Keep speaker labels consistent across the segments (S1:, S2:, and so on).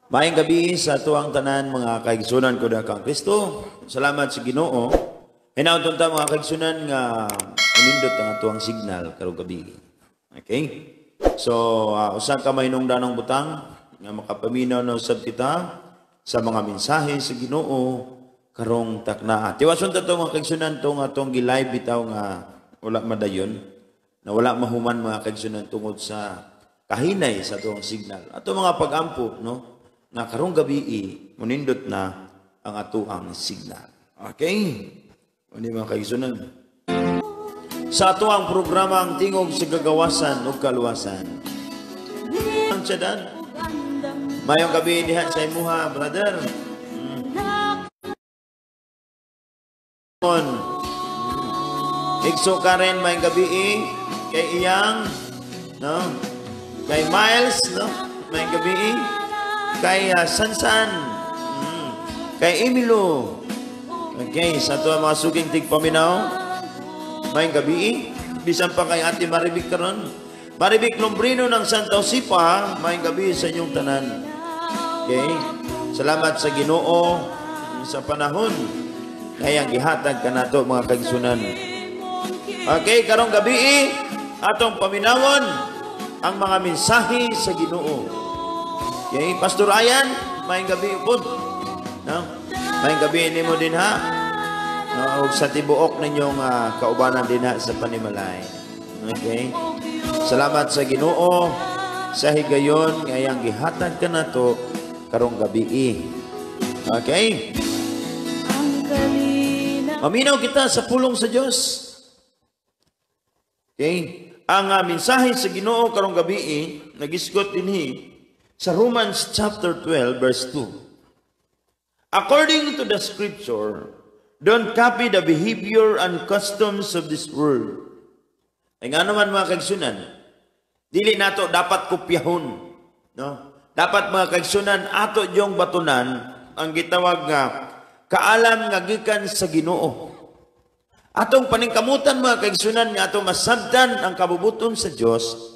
S1: Maayong gabi sa tuwang tanan mga kaigsunan ko na kang Kristo. Salamat sa Ginoo. Hinaunton ta mga kaigsunan nga unindot ang tuwang signal karong gabi. Okay? So, usa ka mahinungdan ng butang nga makapaminaw na usab kita sa mga mensahe sa Ginoo karong taknaa. Tiwason ta mga kaigsunan atong gi-live bitaw nga wala madayon, na wala mahuman mga kaigsunan tungod sa kahinay sa tuwang signal. Ato mga pag-ampo, no? Na karong gabi munindot na ang atuang signal. Okay? Ano mga kaigsunan? Sa atuang programang Tingog sa Gagawasan o Kaluwasan. Ang tsadan. Mayong gabi diha sa imuha, brother. Ikso ka rin mayong gabi kay Iyang, no? Kay Miles, no? Mayong gabi kay Sansan, kay Emilo, okay, sa ito mga suging tigpaminaw, mayang gabi, bisan pa kay Ate Maribik karon, Maribik Lombrino ng Santa Osipa, mayang gabi sa inyong tanan, okay, salamat sa Ginoo sa panahon, kaya gihatag ka na ito mga kaigsunan, okay, karong gabi, atong paminawon, ang mga mensahe sa Ginoo. Okay, Pastor Ayan, mayang gabi po. No? Mayang gabi ni mo din ha. No, sa tibuok ninyong kaubanan din ha sa Panimalay. Okay? Salamat sa Ginoo sa higayon ngayang gihatag ka na to karong gabi. Okay? Maminaw kita sa pulong sa Diyos. Okay? Ang mensahe sa Ginoo karong gabi nagisgot dinhi sa Romans chapter 12 verse 2. According to the scripture, don't copy the behavior and customs of this world. Ay nga naman mga kaigsunan, dili nato dapat kopyahon, no? Dapat mga kaigsunan ato yung batunan ang gitawag nga kaalam nga gikan sa Ginoo. Atong paningkamutan mga kaigsunan nga atong masabtan ang kabubuton sa Dios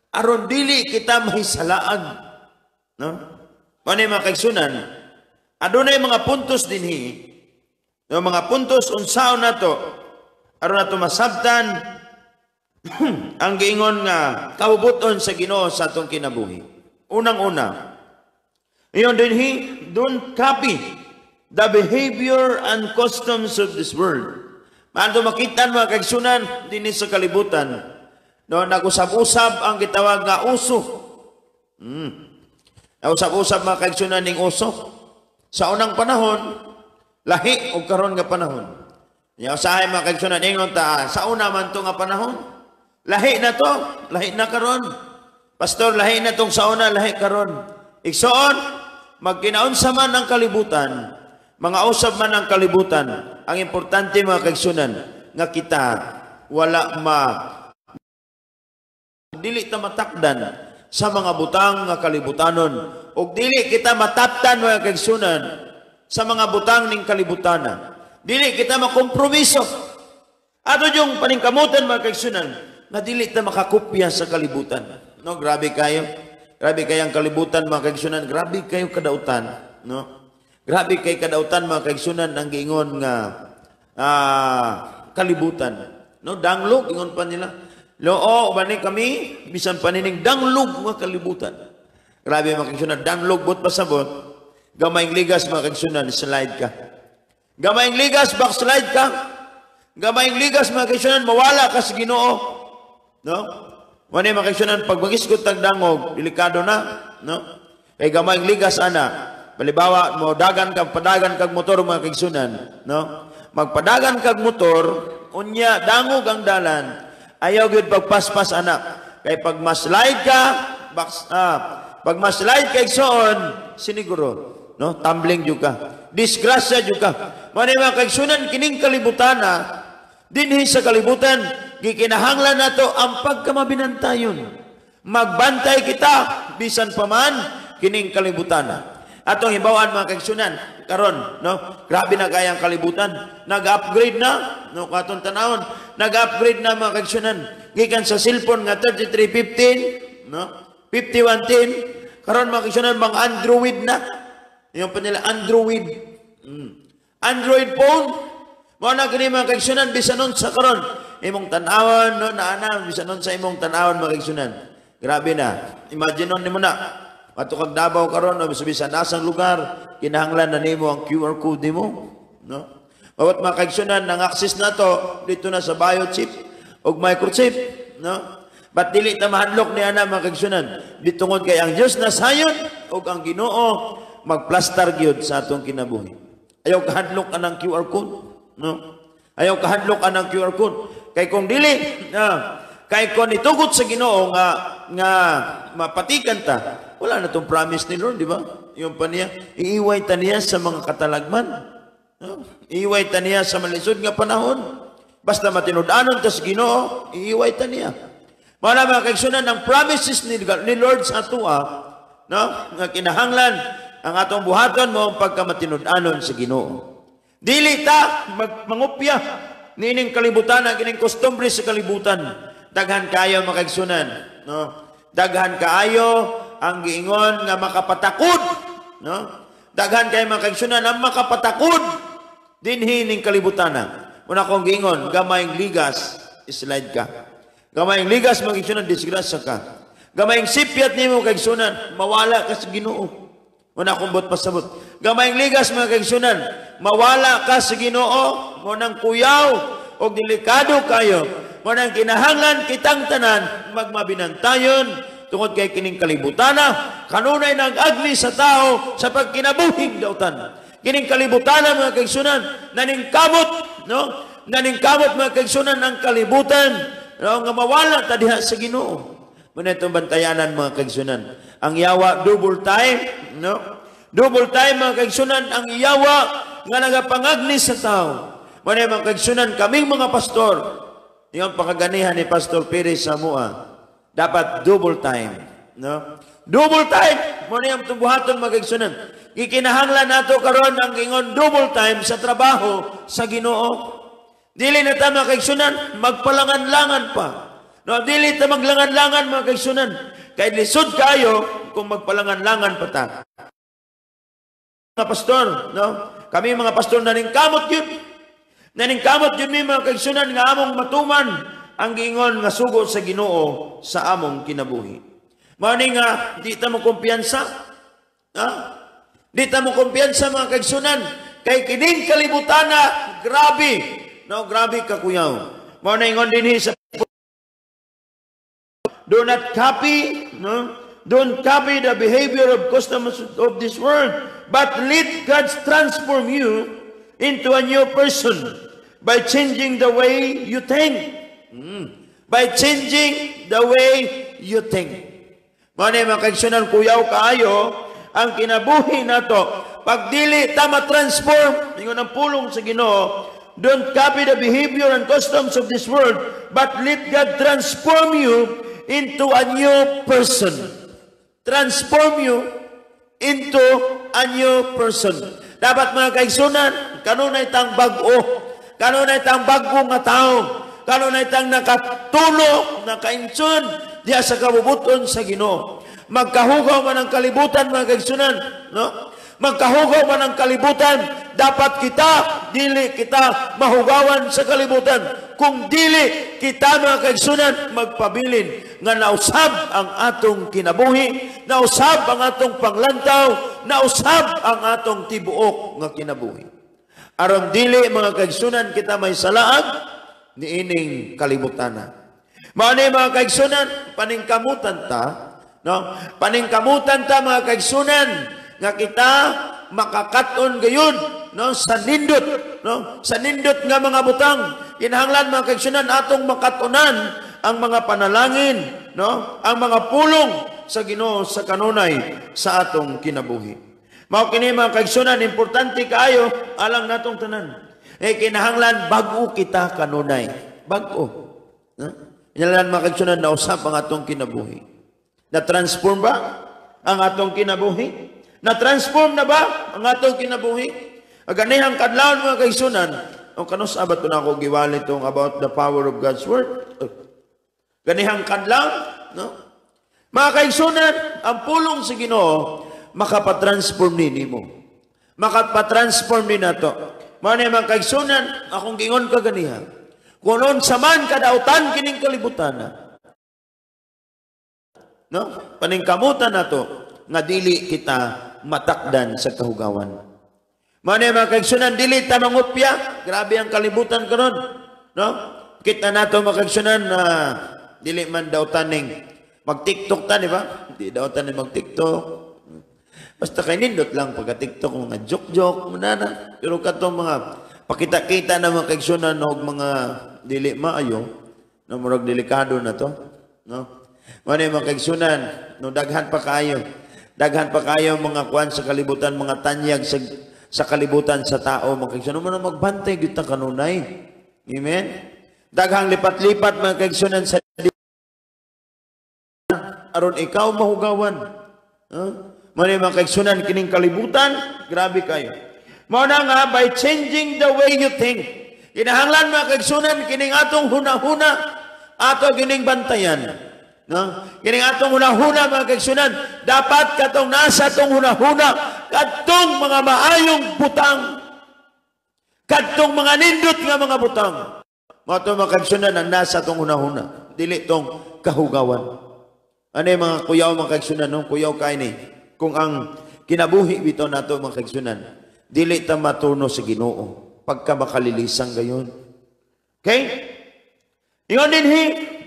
S1: aron dili kita mahisalaan. No? Ano mga kaigsunan? Adunay mga puntos dinhi. No, mga puntos unsaon nato aron nato masabtan ang giingon nga kabubuton sa Ginoo sa atong kinabuhi. Unang-una, iyon dinhi, don't copy the behavior and customs of this world. Maadto makita mga kaigsunan dinhi sa kalibutan. No, nag-usab-usab ang gitawag nga uso. Usap-usap mga kaigsunan ning uso. Sa unang panahon, lahi o karon nga panahon. Usahay mga kaigsunan, ingon ta, sa una man to nga panahon, lahi na to, lahi na karon. Pastor, lahi na tong sa una, lahi karon. Igsoon, magkinaunsa man ang kalibutan, mga usab man ang kalibutan, ang importante mga kaigsunan, nga kita, wala dili ta matakdan sa mga butang nga kalibutanon ug dili kita mataptan mga kaigsunan sa mga butang ning kalibutanan, dili kita makompromiso ato yung paningkamutan mga kaigsunan na dili ta makakopya sa kalibutan. No, grabe kayang kalibutan mga kaigsunan, grabe kayo kadautan, no, grabe kay kadautan mga kaigsunan ang giingon nga kalibutan, no, danglog ingon pa nila. Loo, bani kami, bisan panining danglog mga kalibutan. Grabe mga kaigsunan, danglog bot pasabot, gamayng ligas mga kaigsunan, slide ka. Gamayng ligas, backslide ka. Gamayng ligas mga kaigsunan, mawala ka sa Ginoo. No? Wani mga kaigsunan, pag magiskot tag dangog, delikado na. No? Kay gamayng ligas ana, balibawa mo dagan kag padagan kag motor mga kaigsunan. No? Magpadagan kag motor, unya dangog ang dalan. Ayaw gyud pagpaspas anak. Kay pag maslide ka, pag maslide ka igsoon, siniguro, no? Tumbling jud ka. Disgrasya jud ka. Mani mga kaigsunan kining kalibutan dinhi sa kalibutan gikinahanglan nato ang pagkamabinantayon. Magbantay kita bisan pa man kining kalibutan. Atong hibawan mga kaigsunan karon, no? Grabe na kayang kalibutan. Nag-upgrade na, no, katong tanawon. Nag-upgrade na mga kaigsunan. Gikan sa cellphone nga 3315, no? 5110 Karon mga kaigsunan, mga Android na. Yung pa nila, Android. Android phone. Mga na kini mga kaigsunan, bisanon sa karon. Imong tanawan, no, naana, bisanon sa imong tanawan mga kaigsunan. Grabe na. Imagine nun mo na. Matukag Davao karon, no, bisa nasang lugar, kinahanglan na nimo ang QR code nimo, no? Bawat mga kaigsunan, nang access na to, dito na sa biochip, o microchip, no? Ba't dili ta mahadlok ni ana mga kaigsunan? Ditungod kay ang Dios na sayon, o ang Ginoo, magplastar gyud sa atong kinabuhi. Ayaw kahadlok ka ng QR code, no? Ayaw kahadlok ka ng QR code. Kay kung dili, kay kung itugot sa Ginoo nga mapatikan ta, wala na itong promise ni Lord, di ba? Yung pa niya, iiway ta niya sa mga katalagman. No? Iiway ta niya sa malisod nga panahon. Basta matinud-anon ta sa Ginoo, iiway ta niya. Mga kaigsunan, ang promises ni Lord sa atua, no? Nga kinahanglan, ang atong buhaton mo ang pagkamatinud-anon sa Ginoo. Dili ta mangupya nining kalibutan, kining kostumbre sa kalibutan. Daghan kayo mga kaigsunan, no? Daghan kaayo ang giingon nga makapatakod, no? Daghan kayo mga kaigsunan ang makapatakod dinhi ning kalibutan. Una kong giingon, gamayng ligas, slide ka. Gamayng ligas mga kaigsunan, disgrasya ka. Gamayng sipyat nimo kaigsunan, mawala ka sa Ginoo. Una kong bot pasabot. Gamayng ligas mga kaigsunan, mawala ka sa Ginoo, mo nang kuyaw o delikado kayo. Mo nang kinahanglan kitang tanan magmabinantayon tungod kay kining kalibutana, kanunay nag-agli sa tao sa pagkinabuhing dautan. Kining kalibutana mga kaigsunan, naningkamot, no? Naningkamot mga kaigsunan ang kalibutan, no? Nga mawala ta diha sa Ginoo. Muna itong bantayanan mga kaigsunan. Ang yawa, double time, no? Double time mga kaigsunan, ang yawa nga nagapangagni sa tao. Muna mga kaigsunan, kaming mga pastor, yung pakaganihan ni Pastor Perez Samua, dapat double time, no? Double time, muna yung tubuhaton mga kaigsunan. Ikinahanglan nato karon ang ingon double time sa trabaho sa Ginoo. Dili na ta mga kaigsunan, magpalangan-langan pa. No, dili ta maglangan-langan mga kaigsunan. Kay lisod kayo kung magpalangan-langan pa ta. Mga pastor, no? Kami mga pastor naningkamot yun. Naningkamot yun mga kaigsunan nga among matuman ang giingon nga sugo sa Ginoo sa among kinabuhi. Mao ni nga di ta mo kumpiyansa. Ha? Di ta mo kumpiyansa mga kaigsunan kay kining kalibutana grabe. No, grabe ka kuyaw. Mao na ingon dinhi sa do not copy, no? Don't copy the behavior of customs of this world, but let God transform you into a new person by changing the way you think. By changing the way you think. Mane mga kaigsunan, kuyaw kaayo ang kinabuhi nato. Pag dili ta ma-transform, ingon ang pulong sa Ginoo, don't copy the behavior and customs of this world, but let God transform you into a new person. Transform you into a new person. Dapat mga kaigsunan, kanunay tang bag-o, kanunay tang bago nga tao, kanunay tang nakatulo, nakainsun, diya sa kabubuton sa Ginoo. Magkahugaw man ang kalibutan mga kaigsunan, no? Magkahugaw man ang kalibutan, dapat kita, dili kita mahugawan sa kalibutan. Kung dili kita mga kaigsunan, magpabilin nga nausab ang atong kinabuhi, nausab ang atong panglantaw, nausab ang atong tibuok nga kinabuhi. Aron dili mga kaigsunan kita may salaag ni ining kalibutan. Maani mga kaigsunan, paningkamutan ta, no? Paningkamutan ta mga kaigsunan nga kita makakaton gayon, no? Sa nindot, no? Sa nindot nga mga butang, kinahanglan mga kaigsunan atong makatunan ang mga panalangin, no? Ang mga pulong sa Ginoo sa kanunay sa atong kinabuhi. Mao kini mga kaigsunan, importante kaayo alang natong tanan. Kinahanglan bag-o kita kanunay. Bag-o. Kinahanglan mga kaigsunan na usab ang atong kinabuhi. Na-transform ba ang atong kinabuhi? Na-transform na ba ang atong kinabuhi? Aganihang kadlawon mga kaigsunan, o kanus abat na ako giwali itong about the power of God's Word. Ganihang kadlawon, no? Mga kaigsunan, ang pulong sa Ginoo makapatransform nimo. Makapatransform ni nato. Mao ni mga kaigsunan, akong gingon ka ganiha. Kung noon saman kadautan kining kalibutan na. No? Paningkamutan nato nga dili kita matakdan sa kahugawan. Mao ni mga kaigsunan, dili ta mangupya. Grabe ang kalibutan karon. No? Kita nato mga kaigsunan na dili man daw taning mag-TikTok ta, di ba? Hindi daw taning mag-TikTok. Basta kay nindot lang pagka-TikTok, mga joke-joke, manana. Pero katong mga pakita-kita na mga kaigsunan o mga dili maayo, na murag delikado na to. No? Mano yung mga kaigsunan, no, daghan pa kayo mga kuwan sa kalibutan, mga tanyag sa kalibutan sa tao, mga kaigsunan. Mano magbantay, kita kanunay. Amen? Daghang lipat-lipat mga kaigsunan sa aron ikaw mahugawan. Mano yung mga kaigsunan, kining kalibutan, grabe kayo. Mao na nga, by changing the way you think, kinahanglan mga kaigsunan, kining atong huna-huna, ato kining bantayan. No? Kining atong huna-huna mga kaigsunan, dapat katong nasa atong huna-huna, katong mga maayong butang, katong mga nindot nga mga butang. Mao to mga kaigsunan, ang nasa atong huna-huna, dili tong kahugawan. Ano yung mga kuyaw mga kaigsunan, no? Kuyaw kayo ni. Kung ang kinabuhi bito nato mga kaigsunan, dili ta matuno sa Ginoo pagka makalilisan gayon. Okay? Ingon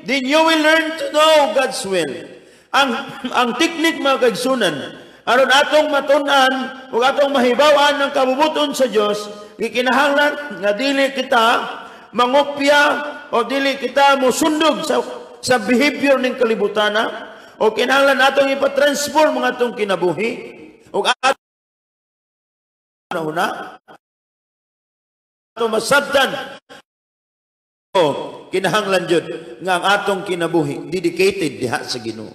S1: then you will learn to know God's will. Ang teknik mga kaigsunan, aron atong matunan ug atong mahibaw-an ng kabubuton sa Dios, gikinahanglan nga dili kita mangopya o dili kita musundog sa behavior ning kalibutana. O kinahanglan atong ipatransform mga atong kinabuhi. O atong masabtan. O kinahanglan jud nga ang atong kinabuhi dedicated diha sa Ginoo.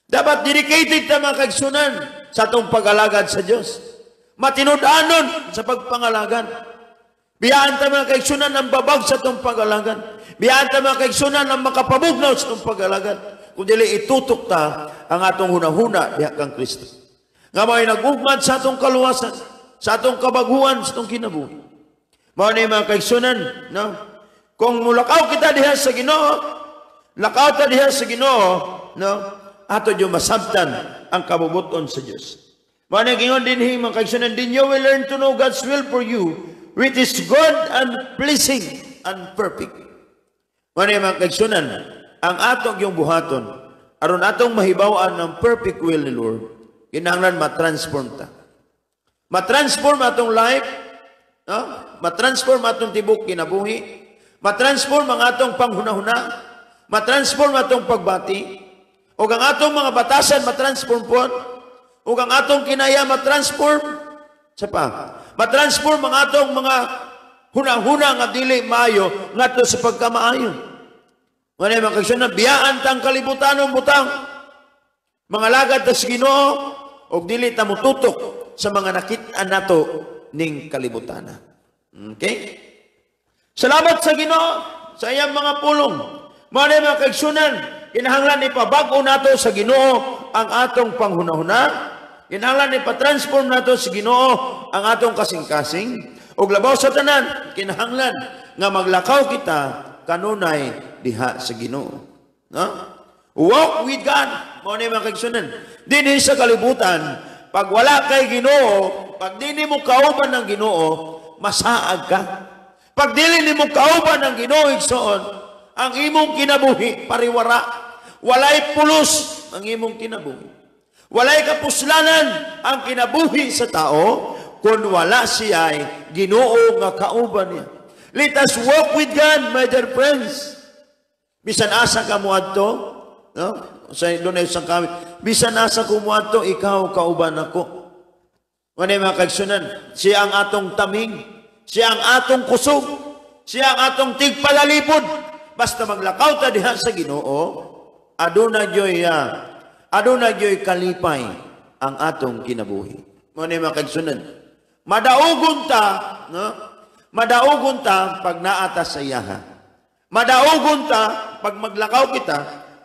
S1: Dapat dedicated ta mga kaigsunan sa atong pag-alagad sa Dios. Matinud-anon sa pagpangalagad. Biyaan ta mga kaigsunan ang babag sa atong pag-alagad. Biyaan ta mga kaigsunan ang makapabugnaw sa atong pag-alagad. Kung dili itutok ta ang atong hunahuna diha kang Kristo. Nga may nag-ugmad sa atong kaluwasan, sa atong kabaguhan, sa atong kinabuhi. Mao ni mga kaigsunan, no? Kung mulakaw kita diha sa Ginoo, lakaw ta diha sa Ginoo, no? Ato yung masabtan ang kabubuton sa Dios. Mao ni gingon dinhi mga kaigsunan, then you will learn to know God's will for you, which is good and pleasing and perfect. Mao ni mga kaigsunan, ang atong yung buhaton, aron atong mahibaw-an ng perfect will ni Lord, kinahanglan matransform ta. Matransform atong life, no? Matransform atong tibok kinabuhi, matransform ang atong panghunahuna, matransform atong pagbati, o ang atong mga batasan matransform po, o ang atong kinaya matransform, sa pa, matransform ang atong mga hunahuna nga dili maayo ngadto sa pagkamaayo. Wala mga kaigsunan, biyaan tang kalibutanong butang. Mga lagad ta sa Ginoo og dili ta mututok sa mga nakit-an nato ning kalibutana. Okay? Salamat sa Ginoo sa iyang mga pulong. Mga mga kaigsunan, kinahanglan ipabag-o nato sa Ginoo ang atong panghunahuna. Kinahanglan ipatransform nato sa Ginoo ang atong kasing-kasing. Og labaw sa tanan, kinahanglan nga maglakaw kita kanunay diha sa Ginoo. No? Walk with God. Mao ni mga kaigsunan. Dinhi sa kalibutan, pag wala kay Ginoo, pag dili mo kauban ng Ginoo, masaag ka. Pag dili nimo kauban ng Ginoo igsoon, ang imong kinabuhi pariwara. Walay pulos ang imong kinabuhi. Walay kapuslanan ang kinabuhi sa tao kung wala siya'y Ginoo nga kauban niya. Let us walk with God, my dear friends. Bisan asa ka mo adto, no? Sa doon ay isang kami. Bisan asa ko mo adto, ikaw kauban ako. Wala mga kaigsunan, siya ang atong taming, siya ang atong kusog, siya ang atong tigpalalipod. Basta maglakaw ta diha sa Ginoo, aduna joy kalipay ang atong kinabuhi. Wala mga kaigsunan, madaugon ta, no? Madaugon ta pag naata sa iyaha. Madaugon ta pag maglakaw kita,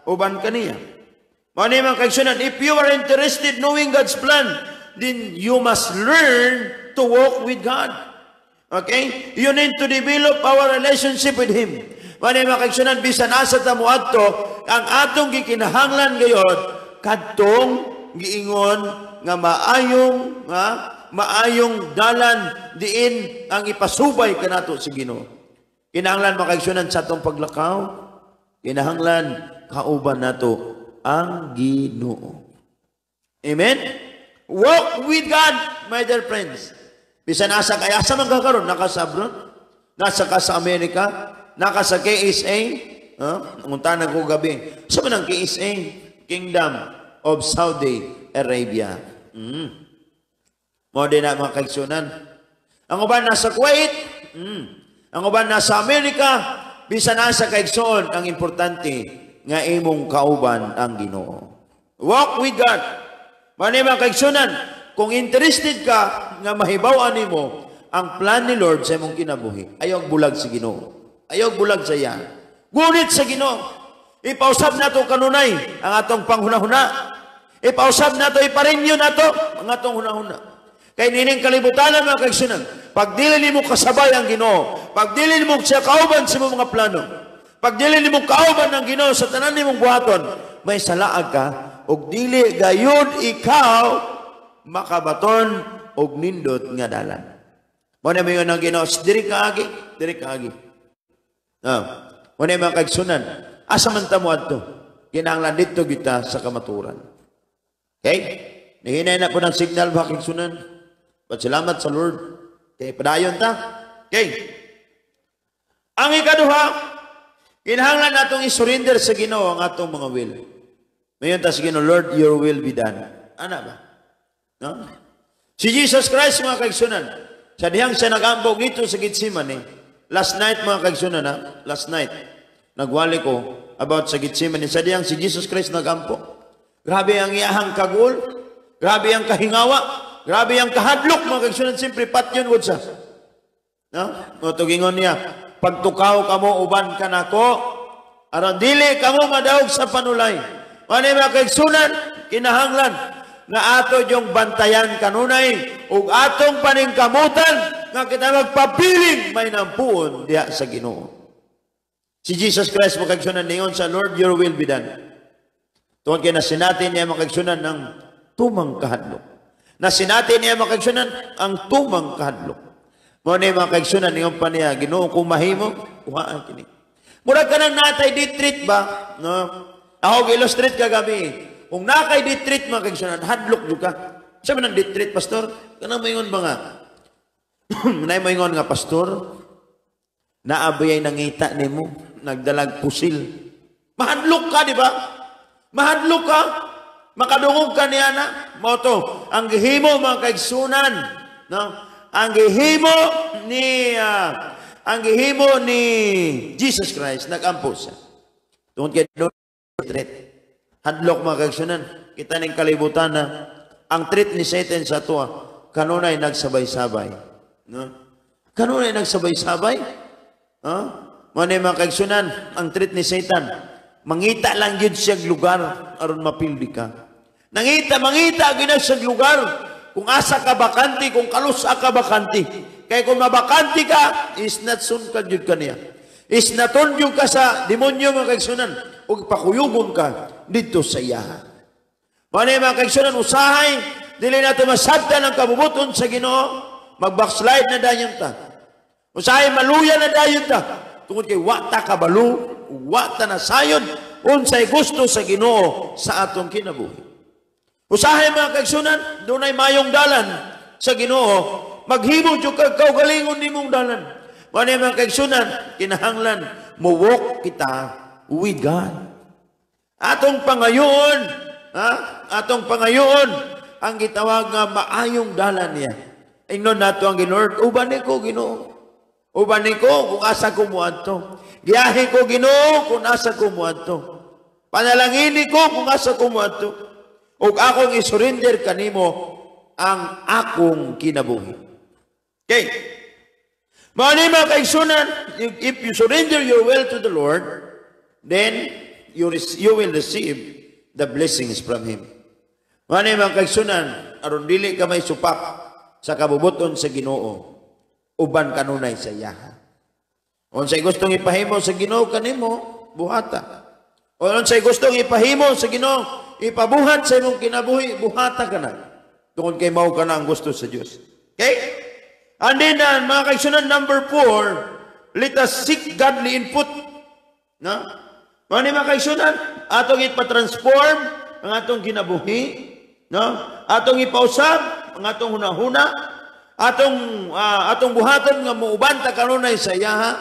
S1: uban kaniya. Mani mga kaigsunan, if you are interested knowing God's plan, then you must learn to walk with God. Okay? You need to develop our relationship with Him. Mani mga kaigsunan, bisan asa ta mo adto, ang atong gikinahanglan gayod, kadtong giingon nga maayong dalan diin ang ipasubay kanato sa Ginoo. Kinahanglan mga kaigsunan sa atong paglakaw, kinahanglan kauban nato ang Ginoo. Amen? Walk with God, my dear friends. Bisan asa kay asa man ka karon, naka sa abroad, nasa ka sa Amerika, naka sa KSA, nanguntanan ko gabi. Sa man ang KSA? Kingdom of Saudi Arabia. Mo din na mga kaigsunan. Ang uban nasa Kuwait, ang uban nasa Amerika, bisan nasa kaigsoon, ang importante nga imong kauban ang Ginoo. Walk with God. Mani mga kaigsunan, kung interested ka nga mahibaw-an nimo ang plan ni Lord sa imong kinabuhi, ayaw bulag sa Ginoo. Ayaw bulag sa iya. Ngunit sa Ginoo, ipausab nato kanunay ang atong panghunahuna. Ipausab nato, iparinyo nato ang atong hunahuna. Kay nining kalibutan mga kaigsunan, pag dili nimo kasabay ang Ginoo, pag dili nimo siya kauban sa imong mga plano, pag dili nimo kauban ang Ginoo sa tanan nimong buhaton, may salaag ka og dili gayud ikaw makabaton og nindot nga dalan. Mo na mayon ang Ginoo, diri kaagi, diri kaagi. Mo na mga kaigsunan, asa man ta mo adto? Kinahanglan dito kita sa kamaturan. Okay? Nihinay na po ng signal ba kaigsunan? Salamat sa Lord. Okay, padayon ta. Okay. Ang ikaduha, kinahanglan natong isurrender sa Ginoo ang atong mga will. Mayon ta sa Ginoo, Lord, your will be done. Ana ba? No? Si Jesus Christ mga kaigsunan, sa dihang siya nag-ambog dito sa Gitsemane, last night mga kaigsunan, last night, nagwali ko about sa Gitsemane, sa dihang si Jesus Christ nag-ambog. Grabe ang iyahang kagul, grabe ang kahingawa, grabe ang kahadlok mga kaigsunan, siyempre patyon wud sa. No? O tugingon niya, pagtukaw kamo uban ka nako, aron dili kamo madaog sa panulay. Mani mga kaigsunan, kinahanglan nga ato yung bantayan kanunay ug atong paningkamutan nga kita magpabiling may nampuon diha sa Ginoo. Si Jesus Christ mga kaigsunan ningon sa Lord, your will be done. Tuwan kaya nasinatin niya mga kaigsunan ng tumang kahadlok. Nasinatin niya mga kaigsunan ang tumang kahadlok. Mo ni mga kaigsunan ningon pa niya, Ginoo kung mahimo, kuhaan kini. Murag ka nang natay ditreat ba? No? Ako illustrate kagabi. Kung nakay ditreat mga kaigsunan, hadlok jud ka. Sabi ng ditreat, pastor? Kanang mayon ba nga? Nay mayon nga pastor, naabay nangita nimo, nagdalag pusil. Mahadlok ka, di ba? Mahadlok ka. Makadungog ka niya na. Moto, ang gihimo mga kaigsunan, no? Ang gihimo ni Jesus Christ nagampo siya. Tungod kay treat. Hadlok mga kaigsunan, kita ning kalibutan na ang treat ni Satan sa tuwa, kanunay nagsabay-sabay. No? Kanunay nagsabay-sabay? Manay mga kaigsunan, ang treat ni Satan, mangita lang yun siyang lugar aron mapildi ka. Mangita ginag siyang lugar kung asa ka bakanti, kung kalusa ka bakanti. Kaya kung mabakanti ka, is not soon ka yun ka niya. Is naton yun ka sa demonyo mga kaigsunan, o pakuyugon ka dito sa iya. Manay mga kaigsunan, usahay, dili nato masabtan ang kabubuton sa Ginoo, mag-backslide na dayon ta. Usahay, maluya na dayon ta. Tungod kay wata kabalo, wata na sayon, unsay gusto sa Ginoo sa atong kinabuhi. Usahay mga kaigsunan, dunay mayong dalan sa Ginoo, maghimo jud ka kaugalingon nimong dalan. Manay mga kaigsunan, kinahanglan mo walk kita with God. Atong pangayoon, atong pangayoon ang gitawag nga maayong dalan niya. Ingnon nato ang Ginoo, uban ko Ginoo. Uban ko kung asa ko muadto. Giyahe ko Ginoo kung asa ko muadto. Panalangini ko kung asa ko muadto. Ug akong isurrender kanimo ang akong kinabuhi. Okay. Mga mga kaigsunan, if you surrender your will to the Lord, then you will receive the blessings from Him. Manay mga kaigsunan, aron dili ka may supak sa kabubuton sa Ginoo, uban kanunay sa iya. Unsay gustong ipahimo sa Ginoo kanimo, buhata. O unsay gustong ipahimo sa Ginoo, ipabuhat sa imong kinabuhi, buhata ka na. Tungod kay mao ka na ang gusto sa Dios. Okay? And then, mga kaigsunan, number 4, let us seek godly input. No? Mga kaigsunan, atong ipatransform ang atong kinabuhi, no? Atong ipausab ang atong hunahuna, atong buhaton nga muuban ta kanunay sa iya.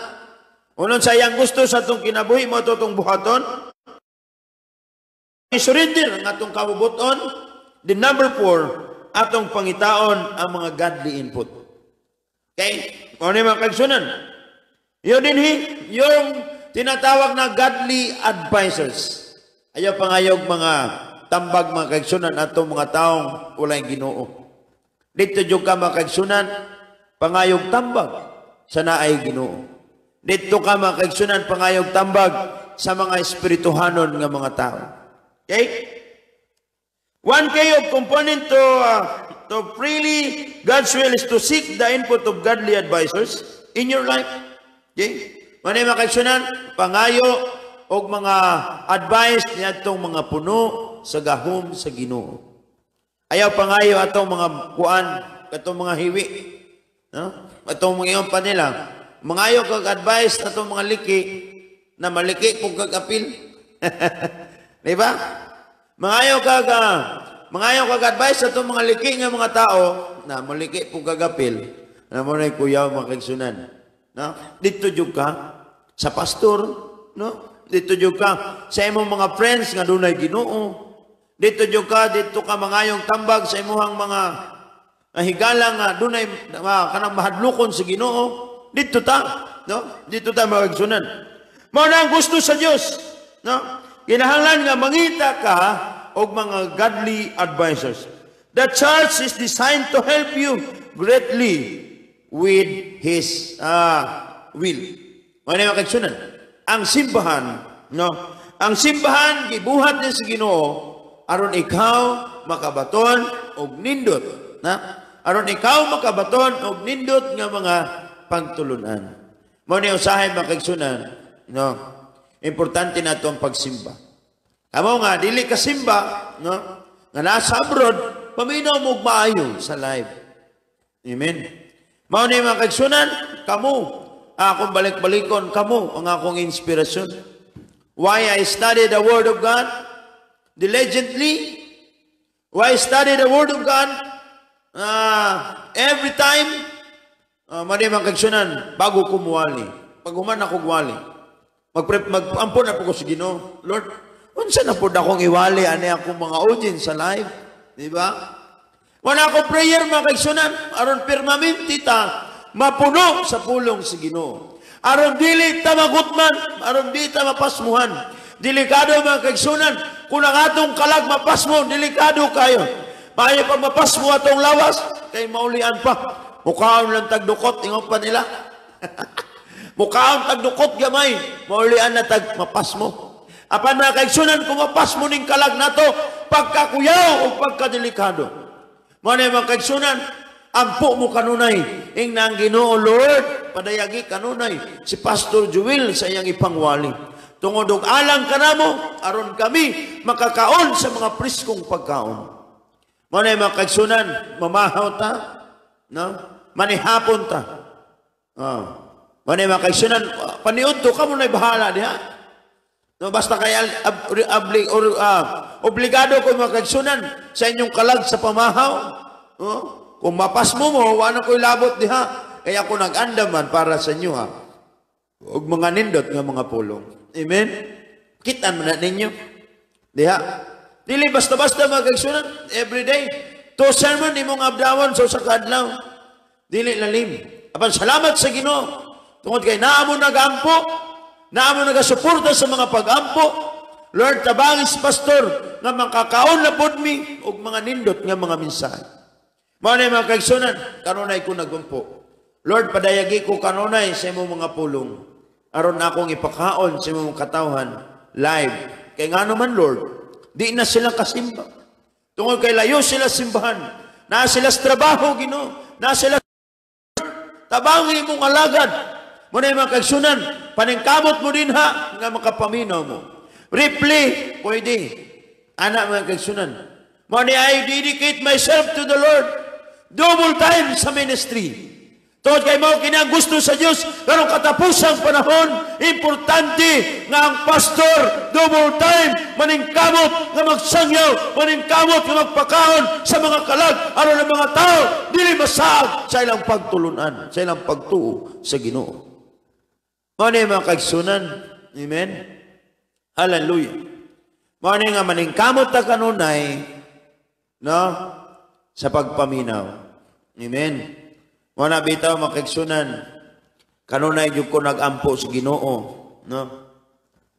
S1: Unon sa iyang gusto sa atong kinabuhi mo atong buhaton. I-surrender ang atong kabubuton. The number 4, atong pangitaon ang mga godly input. Okay? Mga kaigsunan, yun din yung tinatawag na godly advisors. Ayaw pangayog mga tambag mga kaigsunan atong mga taong walay Ginoo. Dito jud ka mga kaigsunan, pangayog tambag sa naay Ginoo. Dito ka mga kaigsunan, pangayog tambag sa mga espirituhanon nga mga tao. Okay? One key of component to freely God's will is to seek the input of godly advisors in your life. Okay? Manay mga kaigsunan, pangayo og mga advice niadtong mga puno sa gahom sa Ginoo. Ayaw pangayo atong mga kuan, atong mga hiwi, no? Atong mga iyon pa nila. Mangayo kag advice atong mga liki na maliki kung kag apil. Di ba? Mangayo kag advice atong mga liki nga mga tao na maliki kung kag apil. Na mo na kuyaw mga kaigsunan. No? Dito jud ka sa pastor, no? Dito jud ka sa imong mga friends nga dunay Ginoo. Dito jud ka, dito ka mangayong tambag sa imong mga higala nga dunay kanang mahadlokon sa Ginoo. Dito ta, no? Dito ta mga kaigsunan. Mao na ang gusto sa Dios, no? Kinahanglan nga mangita ka og mga godly advisors. The church is designed to help you greatly with His will. Mga kaigsunan, ang simbahan, no? Ang simbahan gibuhat ni sa Ginoo aron ikaw makabaton og nindot, na? Aron ikaw makabaton og nindot nga mga pagtulunan. Mao ni usahay mga kaigsunan, no? Importante nato ang pagsimba. Amo nga dili ka simba, no? Nga nasa abroad, paminaw mo maayo sa live. Amen. Mao ni mga kaigsunan, kamo akong balik-balikon, kamo ang akong inspirasyon. Why I study the Word of God diligently? Why I study the Word of God every time? Mani mga kaigsunan, bago kumuwali. Pag human ako guwali, mag-ampon na po ko sa Ginoo. Lord, unsa na po akong iwali, ani akong mga audience sa live? Di ba? Wala ako prayer mga kaigsunan, aron permanente ta mapuno sa pulong sa Ginoo. Aron dili ta magutman, aron dili ta mapasmuhan. Delikado mga kaigsunan, kung ang atong kalag mapasmo, delikado kayo. Maayo pag mapasmo atong lawas, kay maulian pa. Mukhaon lang tagdukot, ingon pa nila. Mukhaon tagdukot gamay, maulian na tag mapasmo. Apan mga kaigsunan, kung mapasmo ning kalag nato, pagkakuyaw o pagkadelikado. Mga kaigsunan, ampo mo kanunay, ing nang Ginoo Lord, padayagi kanunay, si Pastor Joel sa iyang ipangwali. Tungod og alang kanamo, aron kami makakaon sa mga priskong pagkaon. Mga kaigsunan, mamahaw ta, no? Manihapon ta. Mga kaigsunan, paniudto ka mo na'y bahala diha. No, basta kay obligado ko mga kaigsunan sa inyong kalag sa pamahaw. Kung mapasmo mo, wala ko'y labot diha. Kaya ako nag-andaman para sa inyo ha. Huwag mga nindot nga mga pulong. Amen? Kitan mo na ninyo. Diha. Dili basta-basta mga kaigsunan. Everyday. To sermon, imong abdawon so sa kadlaw. Dili lalim. Apan salamat sa Ginoo. Tungod kay naamo nagampo, naamo nagasuporta sa mga pagampo. Lord, tabangis pastor nga makakaon na pod mi og mga nindot nga mga mensahe. Mao na mga kaigsunan, kanunay ko nagumpo. Lord, padayagi ko kanunay sa imong mga pulong. Aron akong ipakaon sa imong katawhan live. Kay ngano man Lord, Di na sila kasimba. Tungod kay layo sila simbahan. Na sila sa trabaho, Ginoo. Na sila tabangi mong alagad. Muna yung mga kaigsunan, paningkamot mo din ha, nga makapaminaw mo. Replay, pwede. Anak mga kaigsunan. Muna I dedicate myself to the Lord. Double time sa ministry. Tungod kay mo, kinang gusto sa Diyos, karong katapusang panahon, importante nga ang pastor, double time, maningkamot nga magsangyaw, maningkamot nga magpakaon sa mga kalag, aron ang mga tao, dili masaag sa ilang pagtulunan, sa ilang pagtuo sa Ginoo. Ano yung mga kaigsunan? Amen? Hallelujah. Ano nga maningkamot na kanunay, no? Sa pagpaminaw. Amen? Mga bitaw, mga kaigsunan, kanunay jud ko nag-ampo sa Ginoo, no?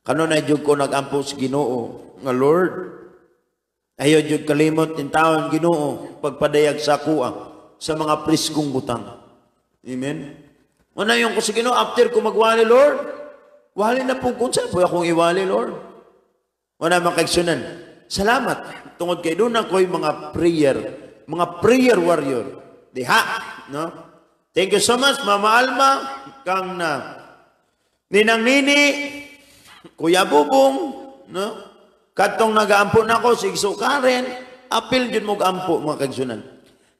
S1: Kanunay jud ko nag-ampo sa Ginoo, nga Lord, ayo jud kalimot in taon Ginoo pagpadayag sa kuha sa mga priskong butang. Amen. Una yung ko sa Ginoo after ko magwali, Lord, wali na pong kunsa po akong iwali, Lord. Una mga kaigsunan, salamat tungod kay doon ako'y mga prayer warrior. Diha, no? Thank you so much, Mama Alma, kang Ninang Nini, Kuya Bubong, no? Katong nag-aampo na ako, Sigso Karen, apil dyan mo gaampo, mga kaigsunan.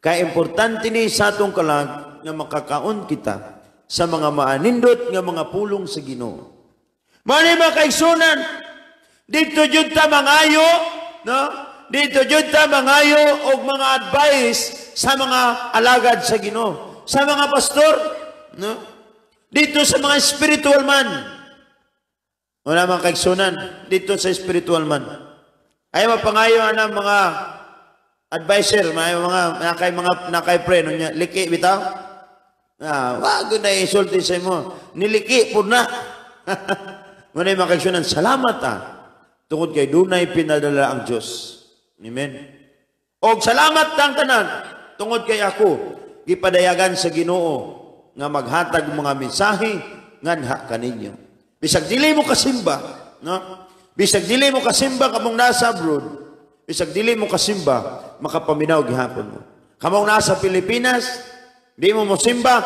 S1: Kaya importante ni sa atong kalag na makakaon kita sa mga maanindot nga mga pulong sa Ginoo. Mga kaigsunan, dito jud ta mangayo, no? Dito jud ta mangayo og mga advice sa mga alagad sa Ginoo. Sa mga pastor, no? Dito sa mga spiritual man. Wala mga kaigsunan, dito sa spiritual man. Ay mapangayo ang mga advisor, mga nakay pre, no niya, liki bitaw. Wag na isulti sa mo. Niliki po na. Wala mga kaigsunan, salamat tungod kay dunay pinadala ang Diyos. Amen. Og salamat tang tanan tungod kay ako gipadayagan sa Ginoo nga maghatag mga mensahe nganha kaninyo. Bisag dili mo kasimba, no? Bisag dili mo kasimba kamong nasa abroad, bisag dili mo kasimba makapaminaw gihapon mo. Kamong nasa Pilipinas, di mo simba,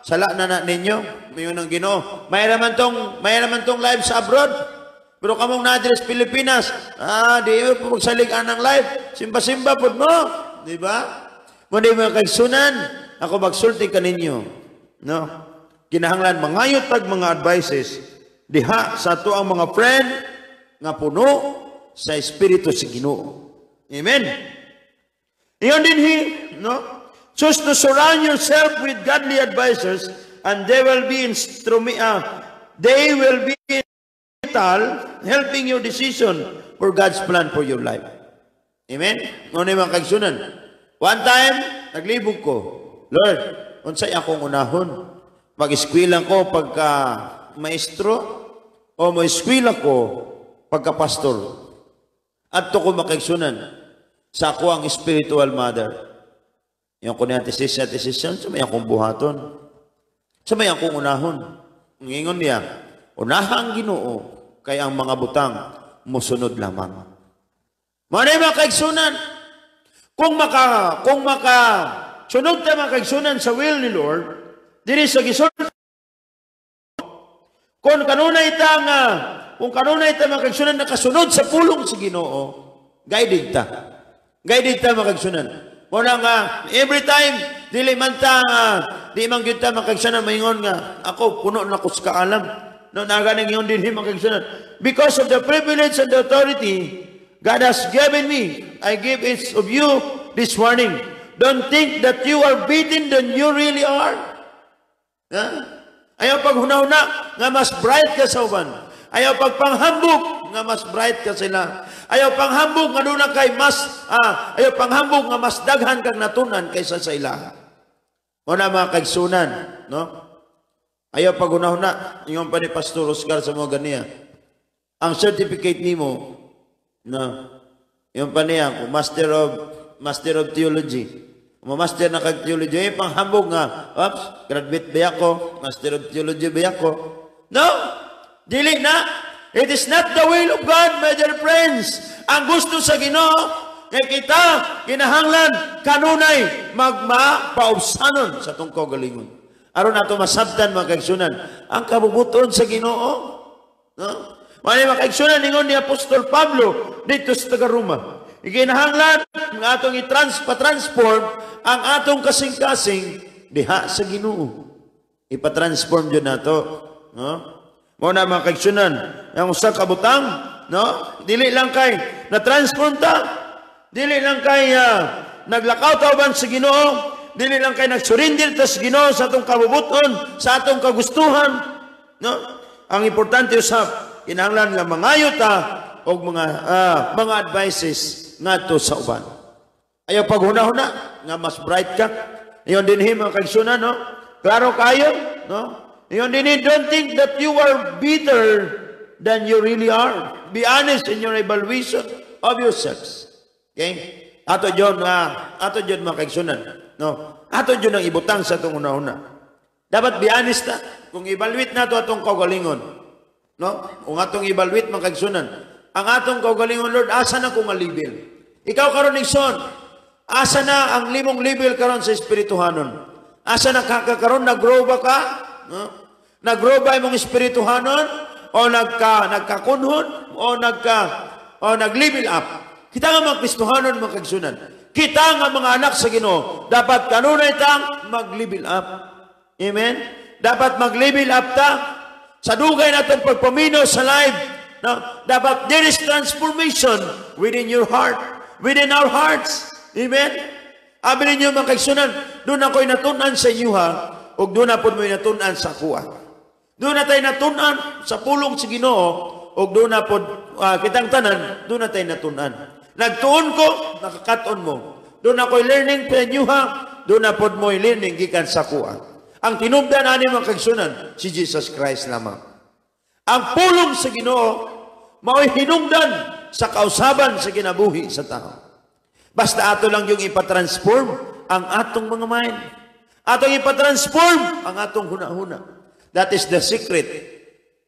S1: sala na ninyo, mayon ang Ginoo. May naman tong live sa abroad. Pero kamong nadres Pilipinas, di mo magsalig anang live, simba-simba pud mo, di ba? Muna yung mga kaigsunan, ako magsulti kaninyo, no? Kinahanglan mangayot tag mga advices, diha sa ato ang mga friend, nga puno sa Espiritu sa Ginoo. Amen? Iyon din no? Choose to surround yourself with godly advisors, and they will be helping your decision for God's plan for your life. Amen? Muna yung mga kaigsunan. One time, naglibog ko, Lord, unsay akong unahon? Mag-eskwela ko pagka maestro o mag-eskwela ko pagka pastor? At to ko makaigsunan sa ako ang spiritual mother. Yung ko ni antecession, sa may akong buhaton. Sa may akong unahon. Ngingon niya, unahang Ginoo, kaya ang mga butang musunod lamang. Manay mga kaigsunan, kung sunod tayo mga kaigsunan sa will ni Lord, diri sa gisunod, kung kanunay ta mga kaigsunan nakasunod sa pulong sa Ginoo, guided ta. Guided ta mga kaigsunan. Muna nga, every time, dili man ta, di man gyud ta mga kaigsunan, maingon nga, ako, puno na ko sa kaalam. No, naganang yun din mga kaigsunan. Because of the privilege and the authority God has given me, I give it of you this warning. Don't think that you are beaten than you really are. Ayaw paghuna-huna nga mas bright ka sa uban. Ayaw pagpanghambog nga mas bright ka sila. Ayaw panghambog nga doon kay ayaw panghambog nga mas daghan kang natunan kaysa sa ila. Una mga kaigsunan, no? Ayaw paghuna-huna, yung pa ni Pastor Oscar sa mga ganiya. Ang certificate nimo, no, yung pa niya, Master of Theology. Master na kag-theology. Yung panghambog nga, graduate ba ako? Master of Theology ba ako? No! Dili na! It is not the will of God, my dear friends. Ang gusto sa Ginoo, nga kita, kinahanglan, kanunay, magmapaubsanon sa itong kaugalingon. Aron nato masabtan, mga kaigsunan, ang kabubuton sa Ginoo. No? Mali mga kaigsunan, ningon ni Apostol Pablo, dito sa taga-Roma. Ikinahanglan, nga atong patransform ang atong kasing-kasing diha sa Ginoo. Ipatransform dyan nato. No? Muna mga kaigsunan, ang usa kabutang, no? Dili lang kay na-transform ta, dili lang kay naglakaw tauban sa Ginoo, dili lang kay nagsurrender ta sa Ginoo sa atong kabubuton, sa atong kagustuhan, no? Ang importante usab, kinahanglan nga mangayo ta og mga advices ngadto sa uban. Ayaw paghuna-huna nga mas bright ka. Iyon dinhi mga kaigsunan, no? Klaro kayo, no? Iyon dinhi, don't think that you are better than you really are. Be honest in your evaluation of yourselves. Okay? Ato John mga kaigsunan, no? Ato John ang ibutang sa itong una-una. Dapat be honest na. Kung evaluate nato atong kaugalingon, no? Kung atong evaluate mga kaigsunan, ang atong kaugalingon, Lord, asa na kung level? Ikaw karon Nixon, asa na ang limong level karon sa espirituhanon? Asa na kakaroon, nag-grow ba ka? No? Nag-grow ba imong espirituhanon? O nagkakunhon? O nag-level up? Kita nga mga Kristohanon, mga kaigsunan. Kita nga mga anak sa Ginoo. Dapat kanunay tang mag-level up. Amen? Dapat mag-level up ta. Sa dugay natong pagpamino sa life. No? Dapat there is transformation within your heart. Within our hearts. Amen? Abi ninyo mga kaigsunan, doon ako'y natunan sa inyo ha, o doon na po mo'y natunan sa kuha. Doon na tayo natunan sa pulong sa Ginoo, o doon na po kitang tanan, doon na tayo natunan. Nagtuon ko, nakakaton mo. Doon ako'y learning sa inyo ha, doon na po mo'y learning gikan sa kuha. Ang tinubdan ani mga kaigsunan, si Jesus Christ lamang. Ang pulong sa Ginoo, mao'y hinungdan sa kausaban sa kinabuhi sa tao. Basta ato lang yung ipatransform ang atong mga mind. Atong ipatransform ang atong huna-huna. That is the secret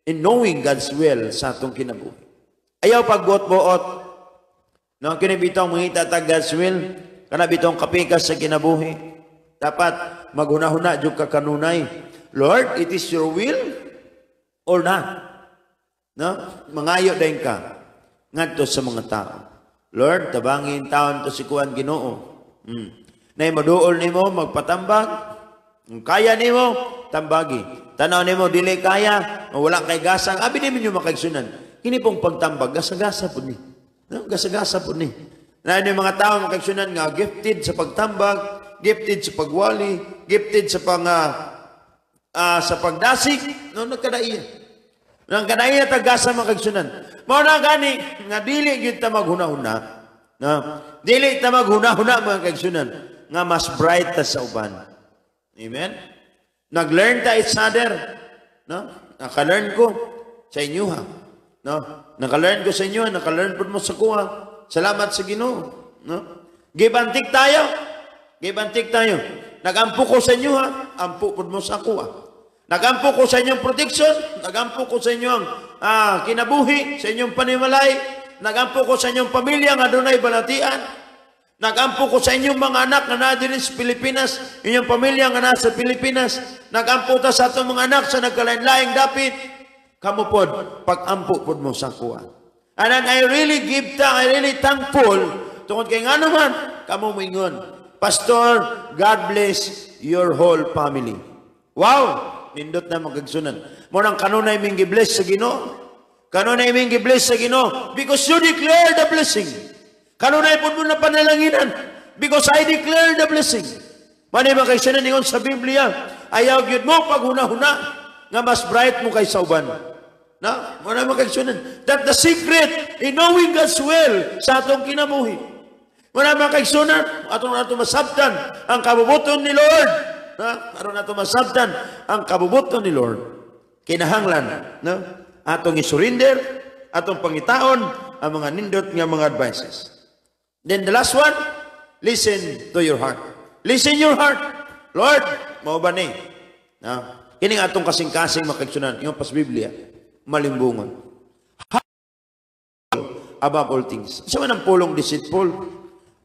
S1: in knowing God's will sa atong kinabuhi. Ayaw pagbuot-buot. No, kinibitaw mangita ta God's will. Kanabitong kapikas sa kinabuhi. Dapat maghuna-huna yung kakanunay. Lord, it is your will or not? No? Mangayo din ka ngadto sa mga tao. Lord, tabangin taon to si Kuan Ginoo. Nay maduol nimo magpatambag. Kung kaya nimo tambagi. Tanaw nimo dili kaya, wala kay gasang. Abi niyo makaigsunan. Kini pong pagtambag gasagasa pud ni. No, gasagasa pud ni. Na ni mga tao makaigsunan nga gifted sa pagtambag, gifted sa pagwali, gifted sa sa pagdasig, no nagkadaiya. Nang kanaya tagasa makaigsunan. Mao na gani nga dili gyud ta maghuna-huna. No? Dili ta maghuna-huna mga kaigsunan nga mas bright ta sa uban. Amen. Nag-learn ta each other. No? Naka-learn ko sa inyo ha. No? Naka-learn ko sa inyo, naka-learn pud mo sa kuha. Salamat sa Ginoo. No? Give and take tayo. Give and take tayo. Nagampo ko sa inyo ha, ampo pud mo sa kuha. Nagampo ko sa inyong protection, nagampo ko sa inyong kinabuhi, sa inyong panimalay, nagampo ko sa inyong pamilya nga dunay balatian, nagampo ko sa inyong mga anak na nadiri sa Pilipinas, inyong pamilya nga nasa Pilipinas, nagampo ta sa atong mga anak sa nagkalain-laing dapit, kamupod, pag-ampo pod mo sa kuha. And then I really thankful, tungkol kay nga naman, kamo moingon, Pastor, God bless your whole family. Wow! Nindot na magagsunan. Munang kanunay ming gibless sa Ginoo. Kanunay ming gibless sa Ginoo. Because you declare the blessing. Kanunay po mo na panalanginan. Because I declare the blessing. Mani ba kayo siya ningon sa Biblia? Ayaw gyud mo paghuna-huna nga mas bright mo kay sa uban. Na? Muna magagsunan. That the secret in knowing God's will sa atong kinabuhi. Muna magagsunan. Atong masabtan ang kabubuton ni Lord. Aron nato masabtan ang kabubuton ni Lord. Kinahanglan, no? Atong isurrender, atong pangitaon ang mga nindot nga mga advices. Then the last one, listen to your heart. Listen your heart. Lord, mao ba ni? Kining atong kasing-kasing makaigsunan, yung pas Biblia, malimbungon. above all things. Sa man ang pulong deceitful,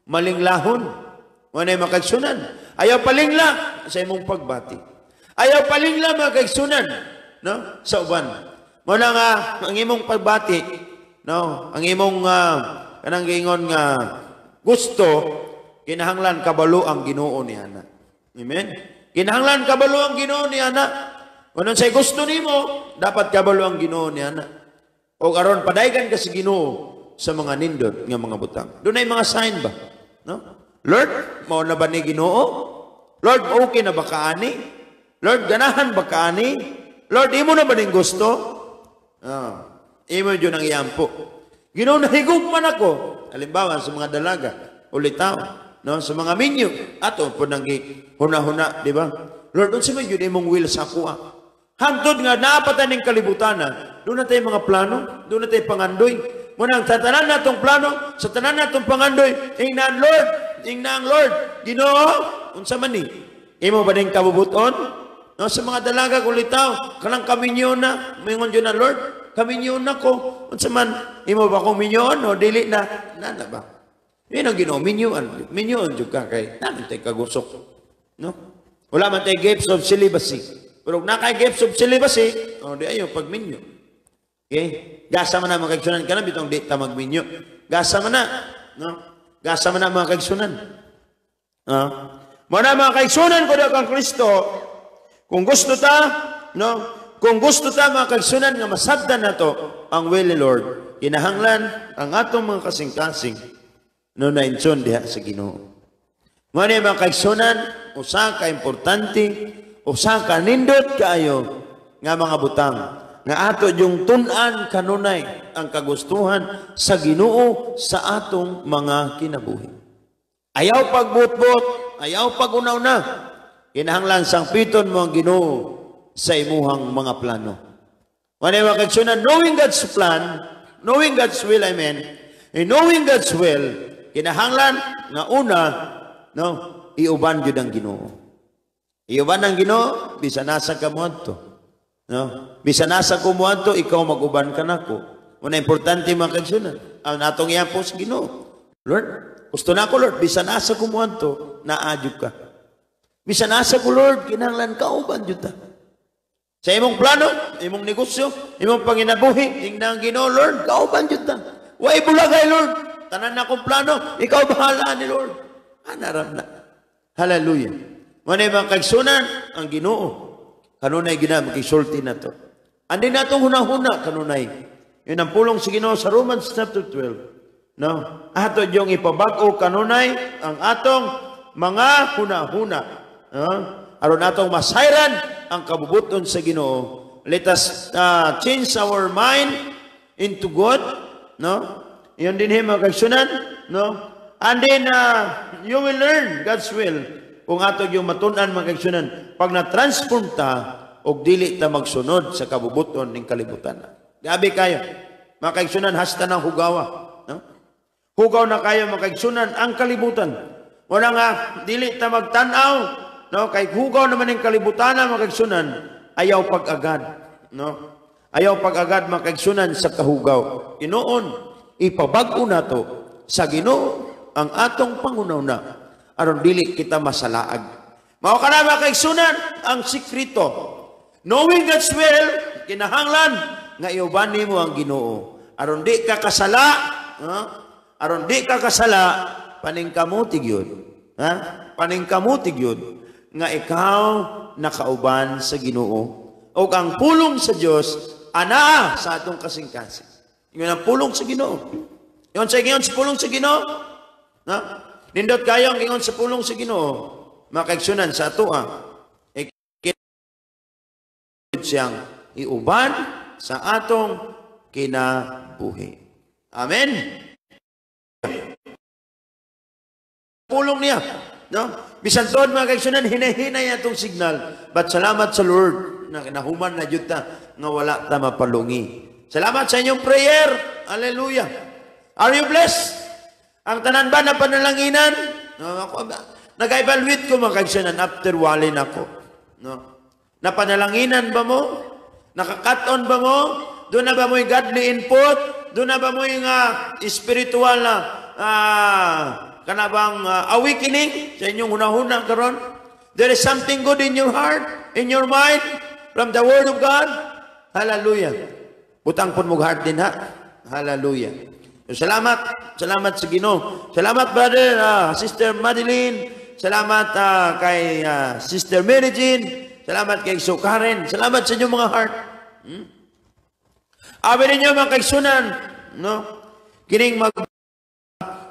S1: malinglahon, wala makaigsunan. Ayaw palingla sa imong pagbati. Ayaw palingla makaigsunan, no? Sa uban. Muna nga ang imong pagbati, no? Ang imong kanang giingon nga gusto kinahanglan kabalo ang Ginoo ni ana. Amen. Kinahanglan kabalo ang Ginoo ni ana. Kung say gusto nimo, dapat kabalo ang Ginoo ni ana. O aron padaygan ka sa Ginoo sa mga nindot nga mga butang. Doon ay mga sign ba? No? Lord, mao na ba ni Ginoo? Lord, okay na ba kaani? Lord, ganahan ba kaani? Lord, imo na ba ning gusto? Imo yun ang iyampo. Ginoo, nahigog man ako. Halimbawa, sa mga dalaga, ulitaw, no? Sa mga minyo, ato po nang huna-huna, di ba? Lord, unsa man yun imong will sa kuha? Hangtod nga, naapatan ng kalibutana, doon na tayo mga plano, doon na tayo pangandoy. Munang sa tanan na itong plano, sa tanan na itong pangandoy, ingnan Lord, Ginoo, unsa man ni? Imo ba ning kabubuton? No, sa mga dalaga ulitaw, kanang kaminyon na, mingon yun na Lord, kaminyon na ko. Unsa man, imo ba kong minyon o dili na? Nana ba? Yun ang Ginoo, minyon jud ka kay namin tayo kagusok. No? Wala man tayo gifts of celibacy. Pero na kay gifts of celibacy, di ayo pag minyo. Okay? Gasa man na mga kaigsunan ka na, bitong di ta magminyo. Gasa man na. No? Gasa man na mga kaigsunan. Muna mga kaigsunan ko na kang Kristo, kung gusto ta, no? Kung gusto ta mga kaigsunan nga masabdan na to, ang will ni Lord, kinahanglan ang atong mga kasing-kasing, no na insun diha sa Ginoo. Muna mga kaigsunan, usa ka importante, usa ka nindot kaayo nga mga butang nga ato yung tun-an kanunay ang kagustuhan sa Ginoo sa atong mga kinabuhi. Ayaw pagbutbot, ayaw pagunaw-na. Kinahanglan sang piton mo ang Ginoo sa imuhang mga plano. Wala mga kaigsunan, knowing God's plan, knowing God's will, amen, and knowing God's will, kinahanglan nga una, no, iuban jud ang Ginoo. Iuban ang Ginoo, bisan nasa ka mo adto. No? Bisan nasa ko mo adto, ikaw mag-uban ka nako. Una importante mga kaigsunan, ang atong iyan po sa Ginoo. Lord, gusto na ko Lord, bisan nasa ko mo adto, naadyo ka. Bisan nasa ko Lord, kinahanglan ka uban jud ta. Sa imong plano, imong negosyo, imong panginabuhi, ingna ang Ginoo Lord, kauban jud ta. Way bulagay Lord, tanan na akong plano, ikaw bahala ni Lord. Anaram na. Hallelujah. Manay mga kaigsunan, ang Ginoo, kanunay ginamit, isulti na to. Andi na itong hunahuna, kanunay. Yun ang pulong sa Ginoo sa Romans chapter 12. No? Ato yung ipabago kanunay, ang atong mga hunahuna. Aron natong masayran ang kabubuton sa Ginoo. Let us change our mind into God, no? Iyon din mga kaigsunan, no? And then you will learn God's will. Kung ato yung matun-an mga kaigsunan, pag na-transform ta og dili ta magsunod sa kabubuton ning kalibutan. Gabi kayo, mga kaigsunan, hasta ng hugawa, no? Hugaw na kayo mga kaigsunan ang kalibutan. Wala nga dili ta magtan-aw, no, kay hugaw naman ng kalibutan mga kaigsunan, ayaw pag-agad, no? Ayaw pag-agad mga kaigsunan sa kahugaw. Inoon, ipabag-o nato sa Ginoo ang atong pangunaw-na aron dili kita masalaag. Mao kana mga kaigsunan ang sikreto. Knowing God's will, kinahanglan nga iuban nimo ang Ginoo aron di ka kasala, aron di ka kasala paningkamutig yun. Paningkamutig yun nga ikaw nakauban sa Ginoo o ang pulong sa Dios ana sa atong kasing-kasing. Yun ang pulong sa Ginoo. Yun sa pulong sa Ginoo. No? Nindot kayo ang ingon sa pulong sa Ginoo. Makaigsunan sa ato siyang iuban sa atong kinabuhi. Amen. Pulong niya, no? Bisan tuod mga kaigsunan, hinahinay atong signal. But salamat sa Lord na nahuman na jud ta nga wala ta mapalungi. Salamat sa inyong prayer. Hallelujah. Are you blessed? Ang tanan ba na panalanginan? No, ako nag-evaluate ko mga kaigsunan after walin ako. No? Napanalanginan ba mo? Nakakaton ba mo? Doon na ba mo'y godly input? doon na ba mo yung spiritual na kanabang awakening sa inyong hunahuna karon? There is something good in your heart, in your mind, from the Word of God. Hallelujah. Butang pun mo heart din ha. Hallelujah. Salamat. Salamat sa Ginoo. Salamat, brother, Sister Madeline. Salamat kay Sister Mary Jean. Salamat kay Karen. Salamat sa inyong mga heart. Abi ninyo mga kaigsunan, no? Kining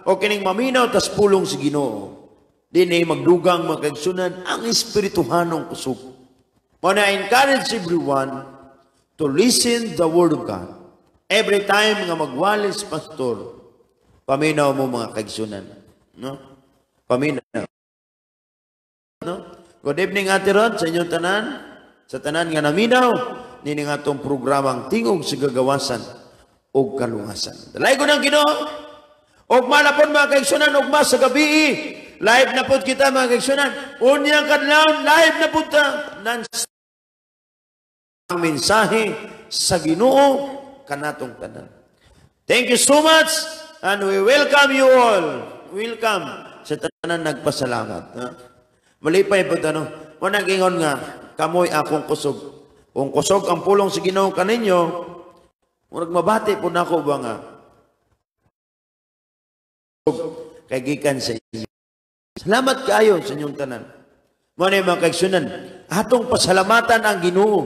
S1: kining maminaw tas pulong sa Ginoo. Dinay magdugang mga kaigsunan ang espirituhanong kusog. Muna encourage everyone to listen the Word of God. Every time nga magwalis pastor, paminaw mo mga kaigsunan, no? Paminaw. No? Good evening, Ate Rod, sa inyong tanan. Sa tanan nga naminaw, nini nga itong programang tingog sa gagawasan o kalungasan. Dalay ko ng Ginoo, ugma na po mga kaigsunan, ugma sa gabi. Live na po kita mga kaigsunan. Unyang kadlawon, live na po ta. Ang mensahe sa Ginoo kanatong tanan. Thank you so much and we welcome you all. Welcome sa tanan nagpasalamat. Ha? Malipay po tanong. Manang ingon nga, kamoy akong kusog. Kung kusog ang pulong sa Ginoo kaninyo, murag mabati po na ako ba nga? Kay gikan sa inyo. Salamat kayo sa inyong tanan. Muna yung mga kaigsunan, atong pasalamatan ang Ginoo.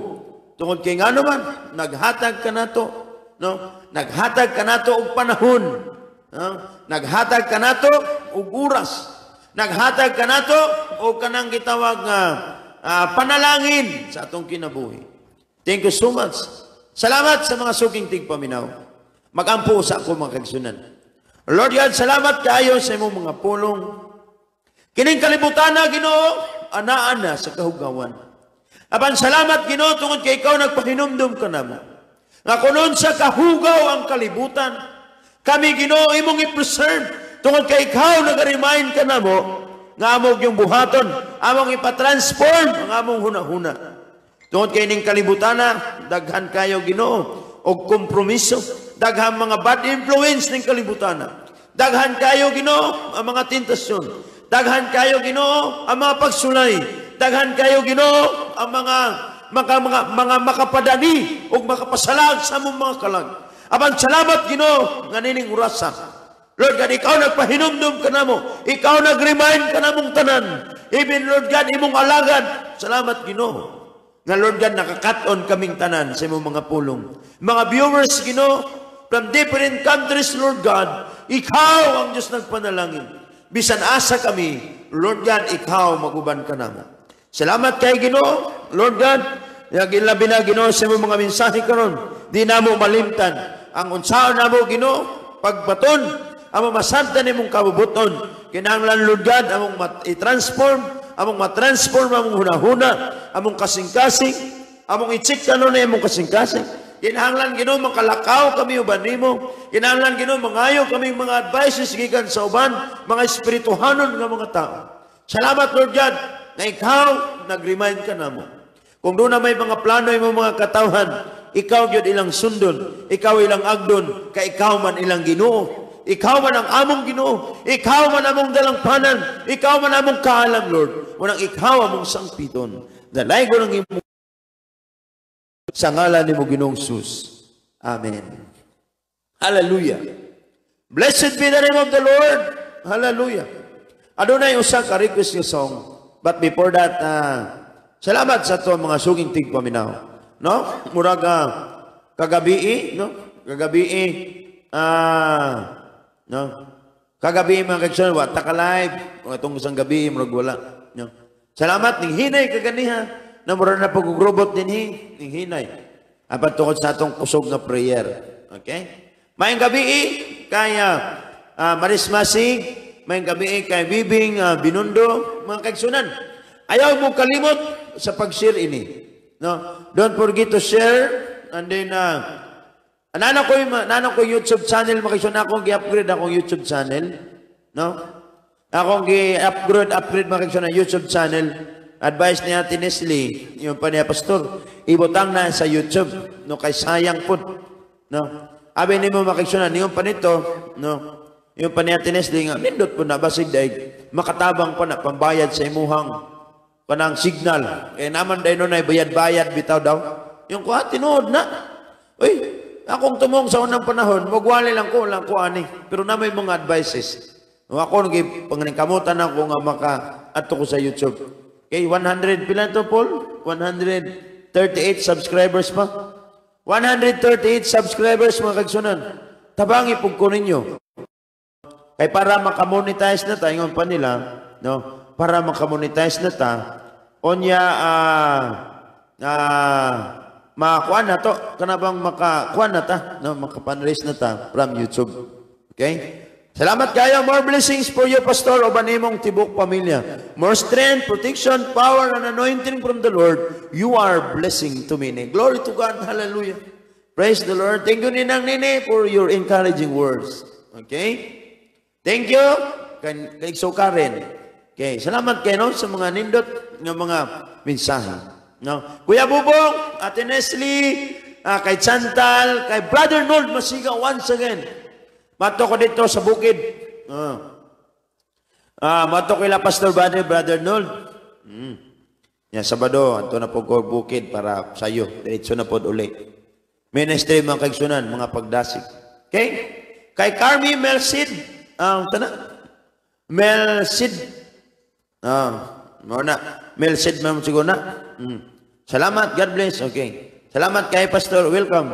S1: Tungod kay nga naman, naghatag ka na to. No? Naghatag ka na to og panahon. No? Naghatag ka na to og oras. Naghatag ka na to o kanang gitawag nga panalangin sa atong kinabuhi. Thank you so much. Salamat sa mga suking tigpaminaw. Magampo sa ako mga kaigsunan. Lord God, salamat kayo sa imong mga pulong. Kining kalibutan na Ginoo, anaan na sa kahugawan. Apan salamat Ginoo tungod kay ikaw nagpahinumdum ka namo. Nga kunon sa kahugaw ang kalibutan, kami Ginoo imong i-preserve tungod kay ikaw nag-remind ka namo nga among yung buhaton, among ipatransform ang among hunahuna. Tungod kay ning kalibutan na daghan kayo Ginoo og kompromiso, daghan mga bad influence ning kalibutan na. Daghan kayo Ginoo ang mga tentasyon. Daghan kayo Ginoo ang mga pagsulay. Daghan kayo Ginoo ang mga makapadani o makapasalag sa among mga kalag. Abang salamat Ginoo nga nining urasa. Lord God, ikaw nagpahinumdum ka namo. Ikaw nag-remind ka namong tanan. Even Lord God, imong alagad. Salamat Ginoo. Nga Lord God, nakakaton kaming tanan sa imong mga pulong. Mga viewers Ginoo from different countries, Lord God, ikaw ang Diyos nagpanalangin. Bisan asa kami, Lord God, ikaw maguban ka namo. Salamat kay Ginoo, Lord God. Labi na Ginoo sa mga mensahe karon. Di namo malimtan ang unsaon namo Ginoo pagbaton, among masabtan nimong kabubuton. Kinahanglan Lord God among i-transform, among matransform among hunahuna, among kasing-kasing, among i-check kanon na among kasing-kasing. Kinahanglan Ginoo makalakaw kami uban nimo. Kinahanglan Ginoo mangayo kami mga advices gikan sa uban, mga espirituhanon nga mga tao. Salamat Lord God na ikaw nag-remind ka namo. Kung doon na may mga plano mo mga katawhan, ikaw gyud ilang sundon, ikaw ilang agdon, kay ikaw man ilang Ginoo. Ikaw man ang among Ginoo, ikaw man among dalangpanan, ikaw man among kaalam Lord. Munang ikaw among sangpiton. Dalay ko ng imo sa ngalan ni mo Ginoong Sus. Amen. Hallelujah. Blessed be the name of the Lord. Hallelujah. Adunay usa ka request nga song. But before that, salamat sa to mga suging tigpaminaw. No? Murag kagabi, no? Kagabi, no? Kagabi mga kaigsunan, wa ta ka live. O itong isang gabi, murag wala. No? Salamat, ning hinay kaganiha. Na mura na pag-robot din ning hinay. Apat tungkol sa atong kusog na prayer. Okay? Mayang gabi kaya Maris Masig, mayang gabi kay Bibing Binundo, mga kaigsunan. Ayaw mo kalimot sa pag-share ini. No? Don't forget to share. And then, nana ko YouTube channel, mga kaigsunan, akong gi-upgrade akong YouTube channel. No? Akong gi-upgrade mga kaigsunan, YouTube channel. Advice niya Ate Nestle, yung pa niya pastor, ibutang na sa YouTube, no, kay sayang po. No? Abi ni mo makiksunan, yung panito, no? Yung paniatines, di nga, nindot po na, basid day, makatabang pa na, pambayad sa imuhang, kanang signal. Eh, naman day nun ay bayad-bayad, bitaw daw. Yung kuha, tinuod na. Uy, akong tumong sa unang panahon, magwali lang ko ani. Pero na may mga advices. Ako, pangkamutan ako nga maka-ato ko sa YouTube. Okay, 100, pila ito, Paul? 138 subscribers pa? 138 subscribers mga kagsunan. Tabangi po ko ninyo. Kaya para makamonetize na ta, ingon pa nila, no? Para makamonetize na ta, onya, makakuha na to, kanabang makakuha na ta, no? Makapanraise na ta from YouTube. Okay? Salamat kayo. More blessings for you, Pastor, o banimong tibok pamilya. More strength, protection, power, and anointing from the Lord. You are blessing to many. Glory to God. Hallelujah. Praise the Lord. Thank you, Ninang Nini, for your encouraging words. Okay? Thank you. Kay Karen. Okay. Salamat kayo, no, sa mga nindot ng mga mensahe. No? Kuya Bubong, Ate Nestle, kay Chantal, kay Brother Nold Masiga once again. Mato ko dito sa bukid. Mato ko ila Pastor Brother Nold. Yan, Sabado, anto na po ko bukid para sayo. Diretso na po uli. Ministry mga kaigsunan, mga pagdasig. Okay? Kay Carmi Melcid. Melcid. Melcid ma'am siguro na. Salamat, God bless. Okay. Salamat kay Pastor. Welcome.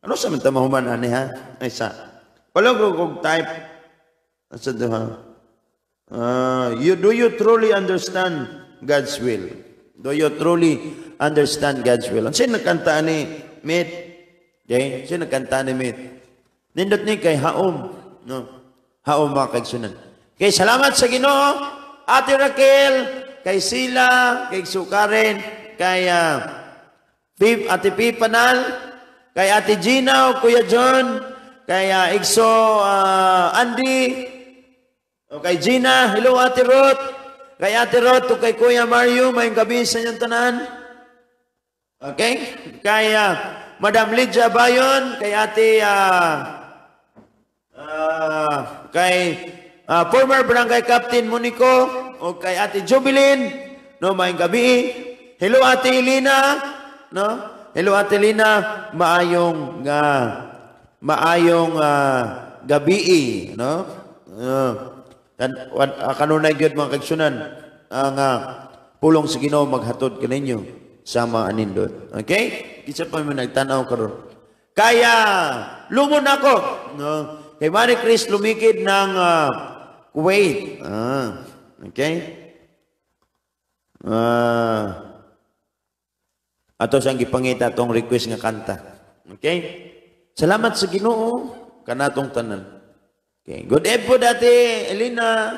S1: Ano sa mga tamahuman, ani ha? Ay sa. Palog kong type. Asa doha? Do you truly understand God's will? Do you truly understand God's will? Ang sino nagkanta ni Mit? Okay? Sino nagkanta ni Mit? Nindot ni kay Haom. No? Haom mga kaigsunan. Okay, salamat sa Ginoo. Ate Raquel, kay Sila, kay Sukaren, kay Ate Pipanal, kay Ate Gina, Kuya John, kay Igso Andy, o kay Gina, hello Ate Ruth, kay Ate Ruth, o kay Kuya Mario, may gabi sa inyong tanan. Okay? Kay Madam Lydia Bayon, kay Ate, kay former Barangay Captain Monico, o kay Ate Jubilin, no, may gabi. Hello Ate Elena, no? Hello Ate Elena, maayong gabi, no? Kanunay gyud mga kaigsunan ang pulong sa Ginoo maghatod kaninyo sa mga anindot. Okay? Kinsa pa man nagtanaw karon. Kaya lumon ako, no? Kay Marie Chris lumikid ng Kuwait. Okay? Ato siyang gipangita tong request nga kanta. Okay? Salamat sa Ginoo kanatong tanan. Okay. Good eve po dati, Elena.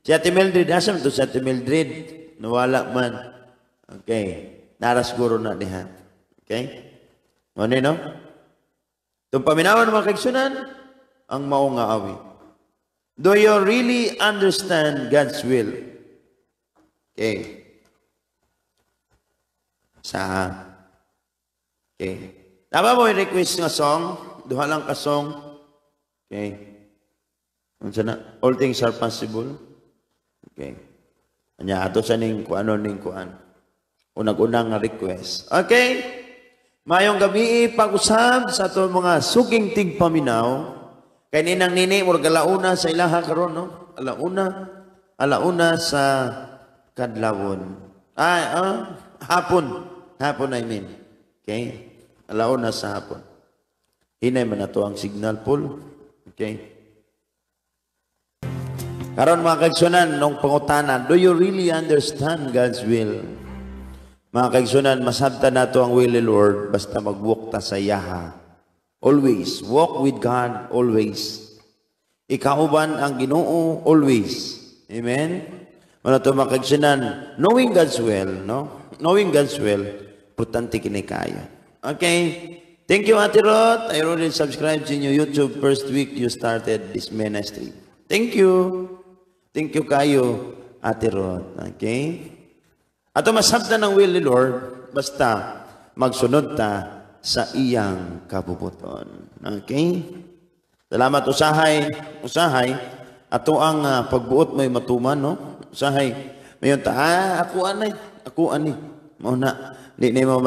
S1: Si Ate Mildred, asam to si Ate Mildred? Nawala man. Okay. Naras guro na diha. Okay? Ano no? Itong paminawan mga kaigsunan, ang maong nga awi. Do you really understand God's will? Okay. Okay. Tama mo yung request nga song? Duha lang ka song. Okay. All things are possible. Okay. Anya, ato sa ning kuan. Unang-unang nga request. Okay. Mayong gabi, pag-usab sa ito mga suking tigpaminaw. Kay Ninang Nini, murag alauna sa ilaha karon, no? Alauna sa kadlawon. Hapon. Hapon, I mean. Okay. Alauna sa hapon. Hinay man na to ang signal pool. Okay. Karon mga kaigsunan, nung pangutanan, do you really understand God's will? Mga kaigsunan, masabta na to ang will of Lord, basta mag-walk ta sa yaha. Always. Walk with God, always. Ikauban ang Ginoo, always. Amen? Ano to mga kaigsunan, knowing God's will, no? Knowing God's will, importante kinikaya. Okay. Thank you, Ate Rod. I already subscribed to your YouTube first week you started this ministry. Thank you. Thank you kayo, Ate Rod. Okay? Ato masabta ng will ni Lord, basta magsunod ta sa iyang kabubuton. Okay? Salamat usahay, ato ang pagbuot may matuman, no? Usahay, mayon ta, ako ani. Mao na, di mo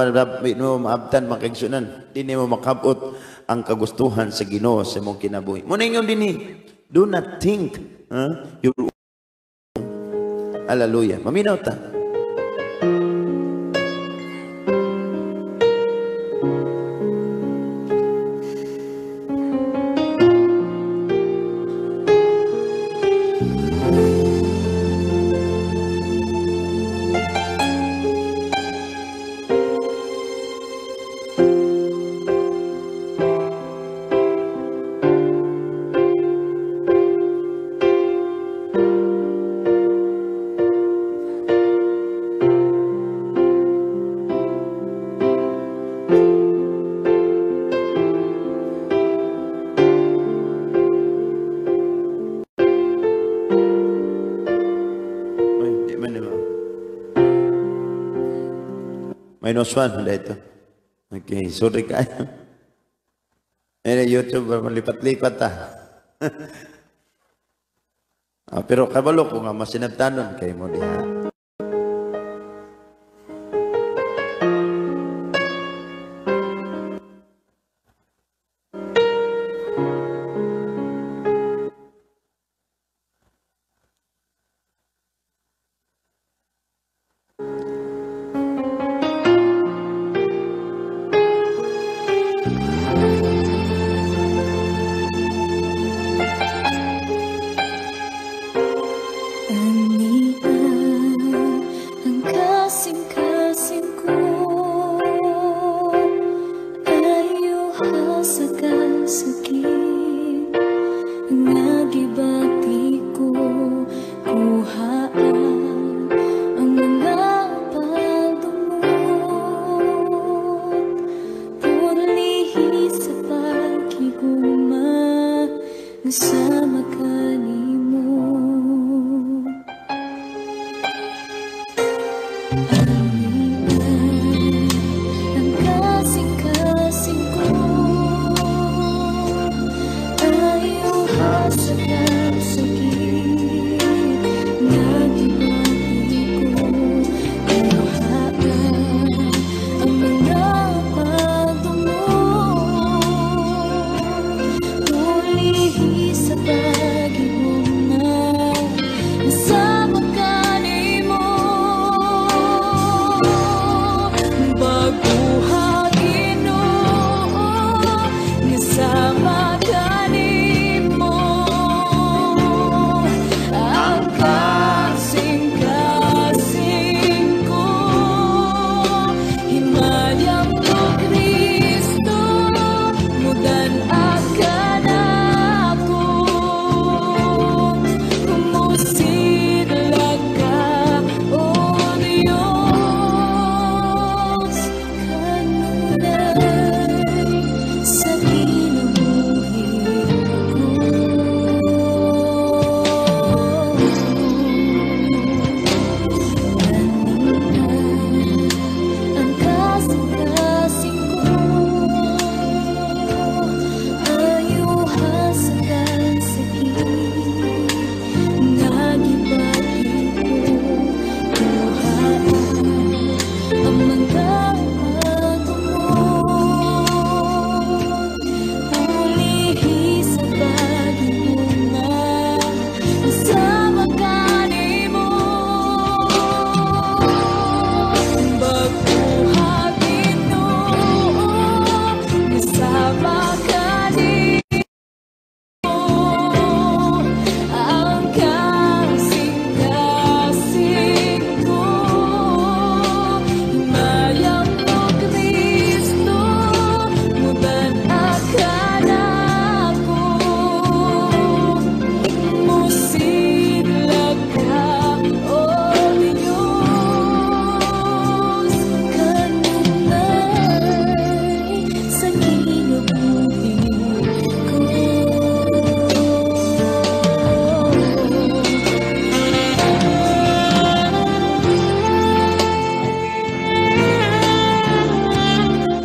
S1: maabtan makigsunan, di mo makabot ang kagustuhan sa Ginoo sa imong kinabuhi. Muna ingon dinhi, do not think, your hallelujah. Maminaw ta. Minus 1 ulit ito. Okay, sorry kayo. May YouTube, malipat-lipat pero kabalo ko nga, masinabtanon kayo mo diha.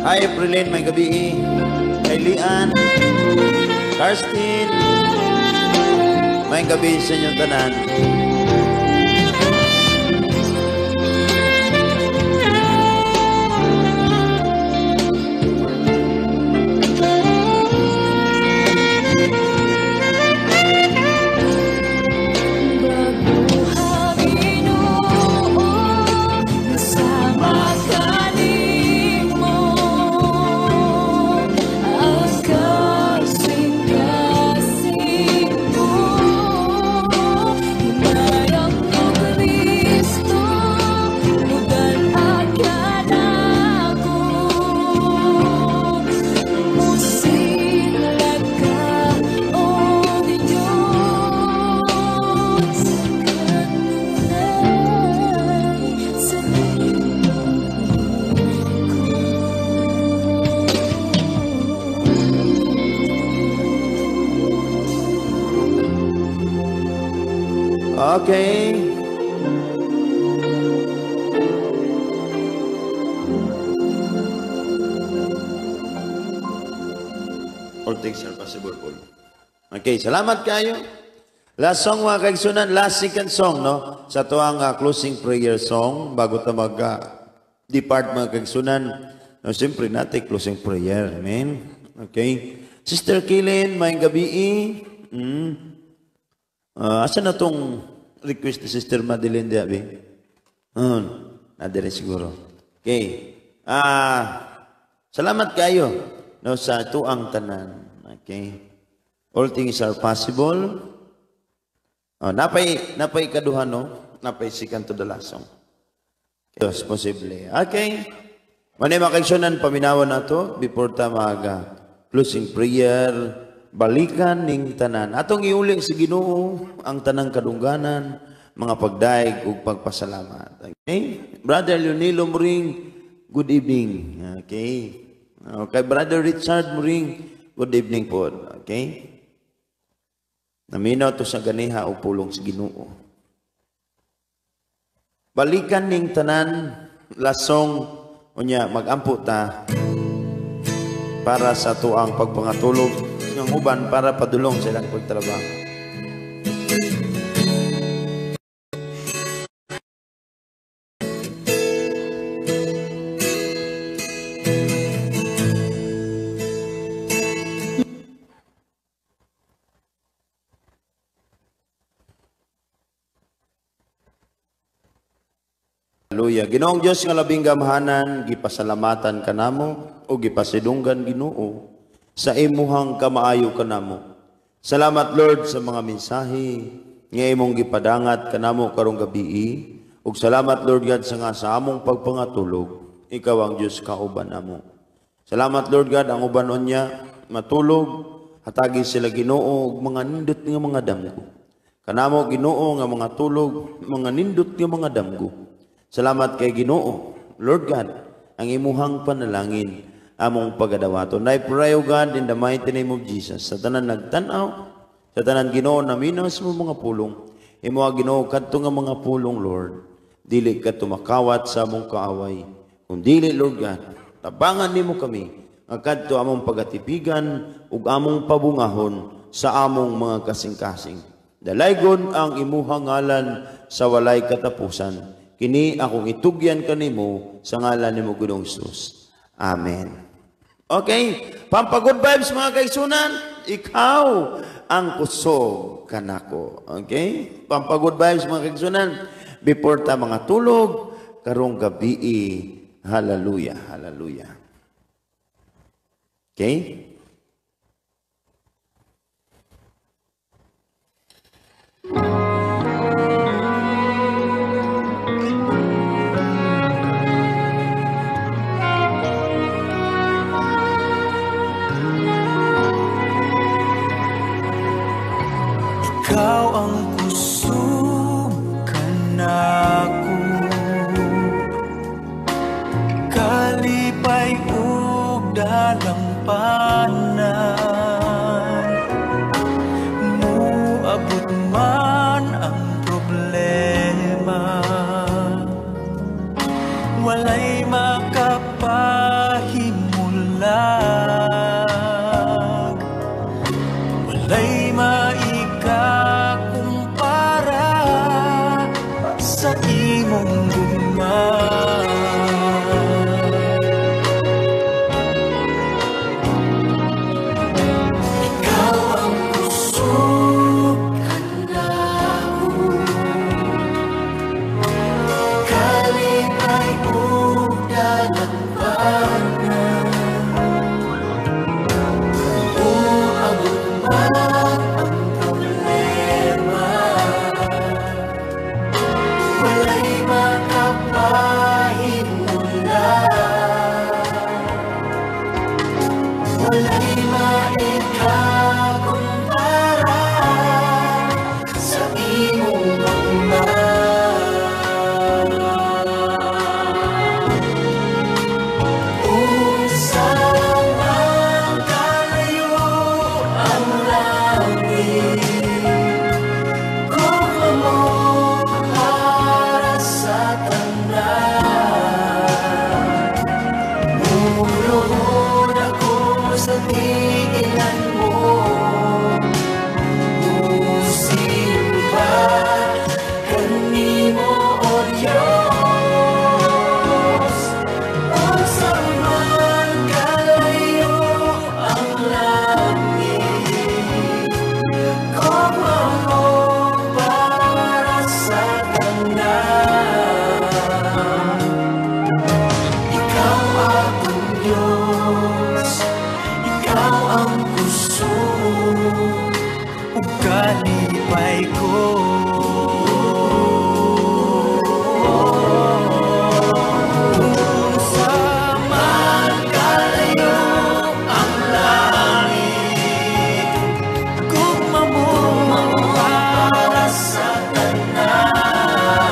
S1: Hi, Aprilin, may gabi. Kay Lian, Karstin, may gabi sa inyong tanan. Okay. All things are possible. Okay, salamat kayo. Last song mga kaigsunan, last second song, no? Sa tuwang closing prayer song, bago ta mag-depart mga kaigsunan, no, siyempre natin closing prayer. Amen? Okay. Sister Kilin, may gabi. Asa na tong request ni Sister Madeline Diaby? Nadire siguro. Okay. Salamat kayo, no, sa tuang tanan. Okay. All things are possible. Napay kaduhan, no? Napay second to the last song. Yes, possible. Okay. Manay makaigsunan paminawan na to before ta closing prayer. Balikan ning tanan. Atong iuli sa Ginoo ang tanang kadungganan, mga pagdaig ug pagpasalamat. Okay? Brother Leonilo Muring, good evening. Okay? Okay, Brother Richard Muring, good evening po. Okay? Naminaw to sa ganiha o pulong sa Ginoo. Balikan ning tanan, lasong unya magampo ta para sa tuang pagpangatulog ng uban para padulong sa ilang pagtrabaho. Hallelujah. Ginoong Diyos nga labing gamahanan, gipasalamatan kanamo o gipasidunggan Ginoo sa imuhang kamaayo kanamo. Salamat Lord sa mga mensahe nga imong gipadangat kanamo karong gabi. Ug salamat Lord God sa nga sa among pagpangatulog. Ikaw ang Dios kauban namo. Salamat Lord God ang uban unya matulog hatagi sila Ginoo ug mga nindot nga mga damgo. Kanamo Ginoo nga mga tulog mga nindot nga mga damgo. Salamat kay Ginoo Lord God ang imuhang panalangin among pagadawaton. I pray, O God, in the mighty name of Jesus, sa tanan nagtanaw, sa tanan Ginoo na minas mo mga pulong, imo Ginoo kadto nga mga pulong, Lord, dili ka tumakawat sa among kaaway. Kung dili, Lord God, tabangan nimo kami, nga kadto among pagatipigan, ug among pabungahon sa among mga kasing-kasing. Dalaygon ang imuhang ngalan sa walay katapusan. Kini akong itugyan kanimo sa ngalan nimo Ginoong Hesus. Amen. Okay, pampagod vibes mga kaigsunan, ikaw ang kusog kanako. Okay? Pampagod vibes mga kaigsunan, before ta mga tulog, karong gabi, hallelujah, hallelujah. Okay?
S2: Ikaw ang kusog kanako, kalipay ug dalampanan, muabot man ang problema, walay makapahimo bulag, walay maikakumpara sa imong gugma. Ikaw ang kusog kanako, kalipay ug dalagpanan. O agumang ang problema, walay makapahimulan, walay maikakumpara sa imong gugma. Unsa man kalayo ang langit, gugma mo para sa tanan. Muluhod ako sa tiilan mo, musimba kanimo o Diyos. Unsa man kalayo ang langit, gugma mo para sa tanan. Ikaw akong Diyos, ikaw ang kusog ug kalipay ko. Unsa man kalayo ang langit, gugma mo para sa tanan.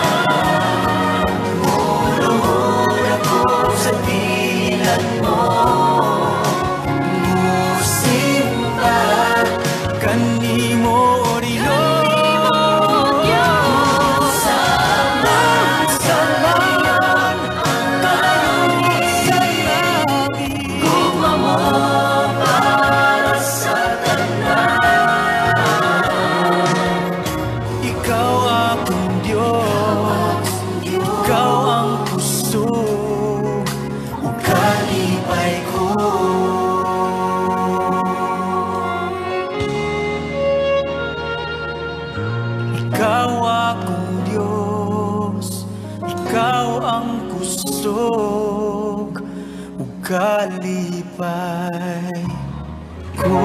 S2: Muluhod ako sa tiilan mo, musimba kanimo o Diyos. Salamat sa layon ang langit, gugma mo para sa tanan. Ikaw akong Diyos, ikaw ang kusog ug kalipay ko. Ikaw akong Diyos, ikaw ang kusog ug kalipay ko.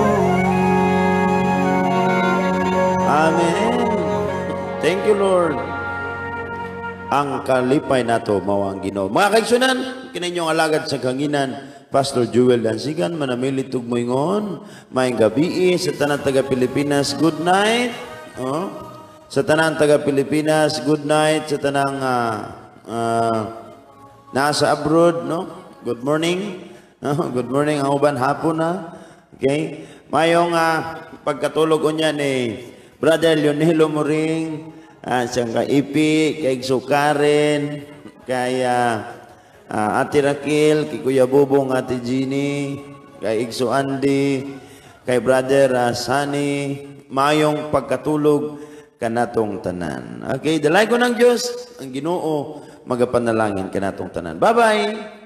S1: Amen. Thank you, Lord. Ang kalipay nato mao ang Ginoo. Mga kaigsunan, kininyong alagad sa kanginan, Pastor Joel Dansigan, manamilit ug moingon, maayong gabi sa tanan taga Pilipinas. Good night. Oh. Sa tanan taga Pilipinas, good night. Sa tanang nasa abroad, no? Good morning. Good morning ang uban hapon na. Okay? Mayong pagkatulog unya ni Brother Leonelo Moring, siyang kaipi, kay Sukaren, kay Ate Raquel, kay Kuya Bubong, Ate Jeannie, kay Igso Andy, kay Brother Sunny, mayong pagkatulog kanatong tanan. Okay, dalay ko ng Diyos, ang Ginoo, magapanalangin kanatong tanan. Bye-bye!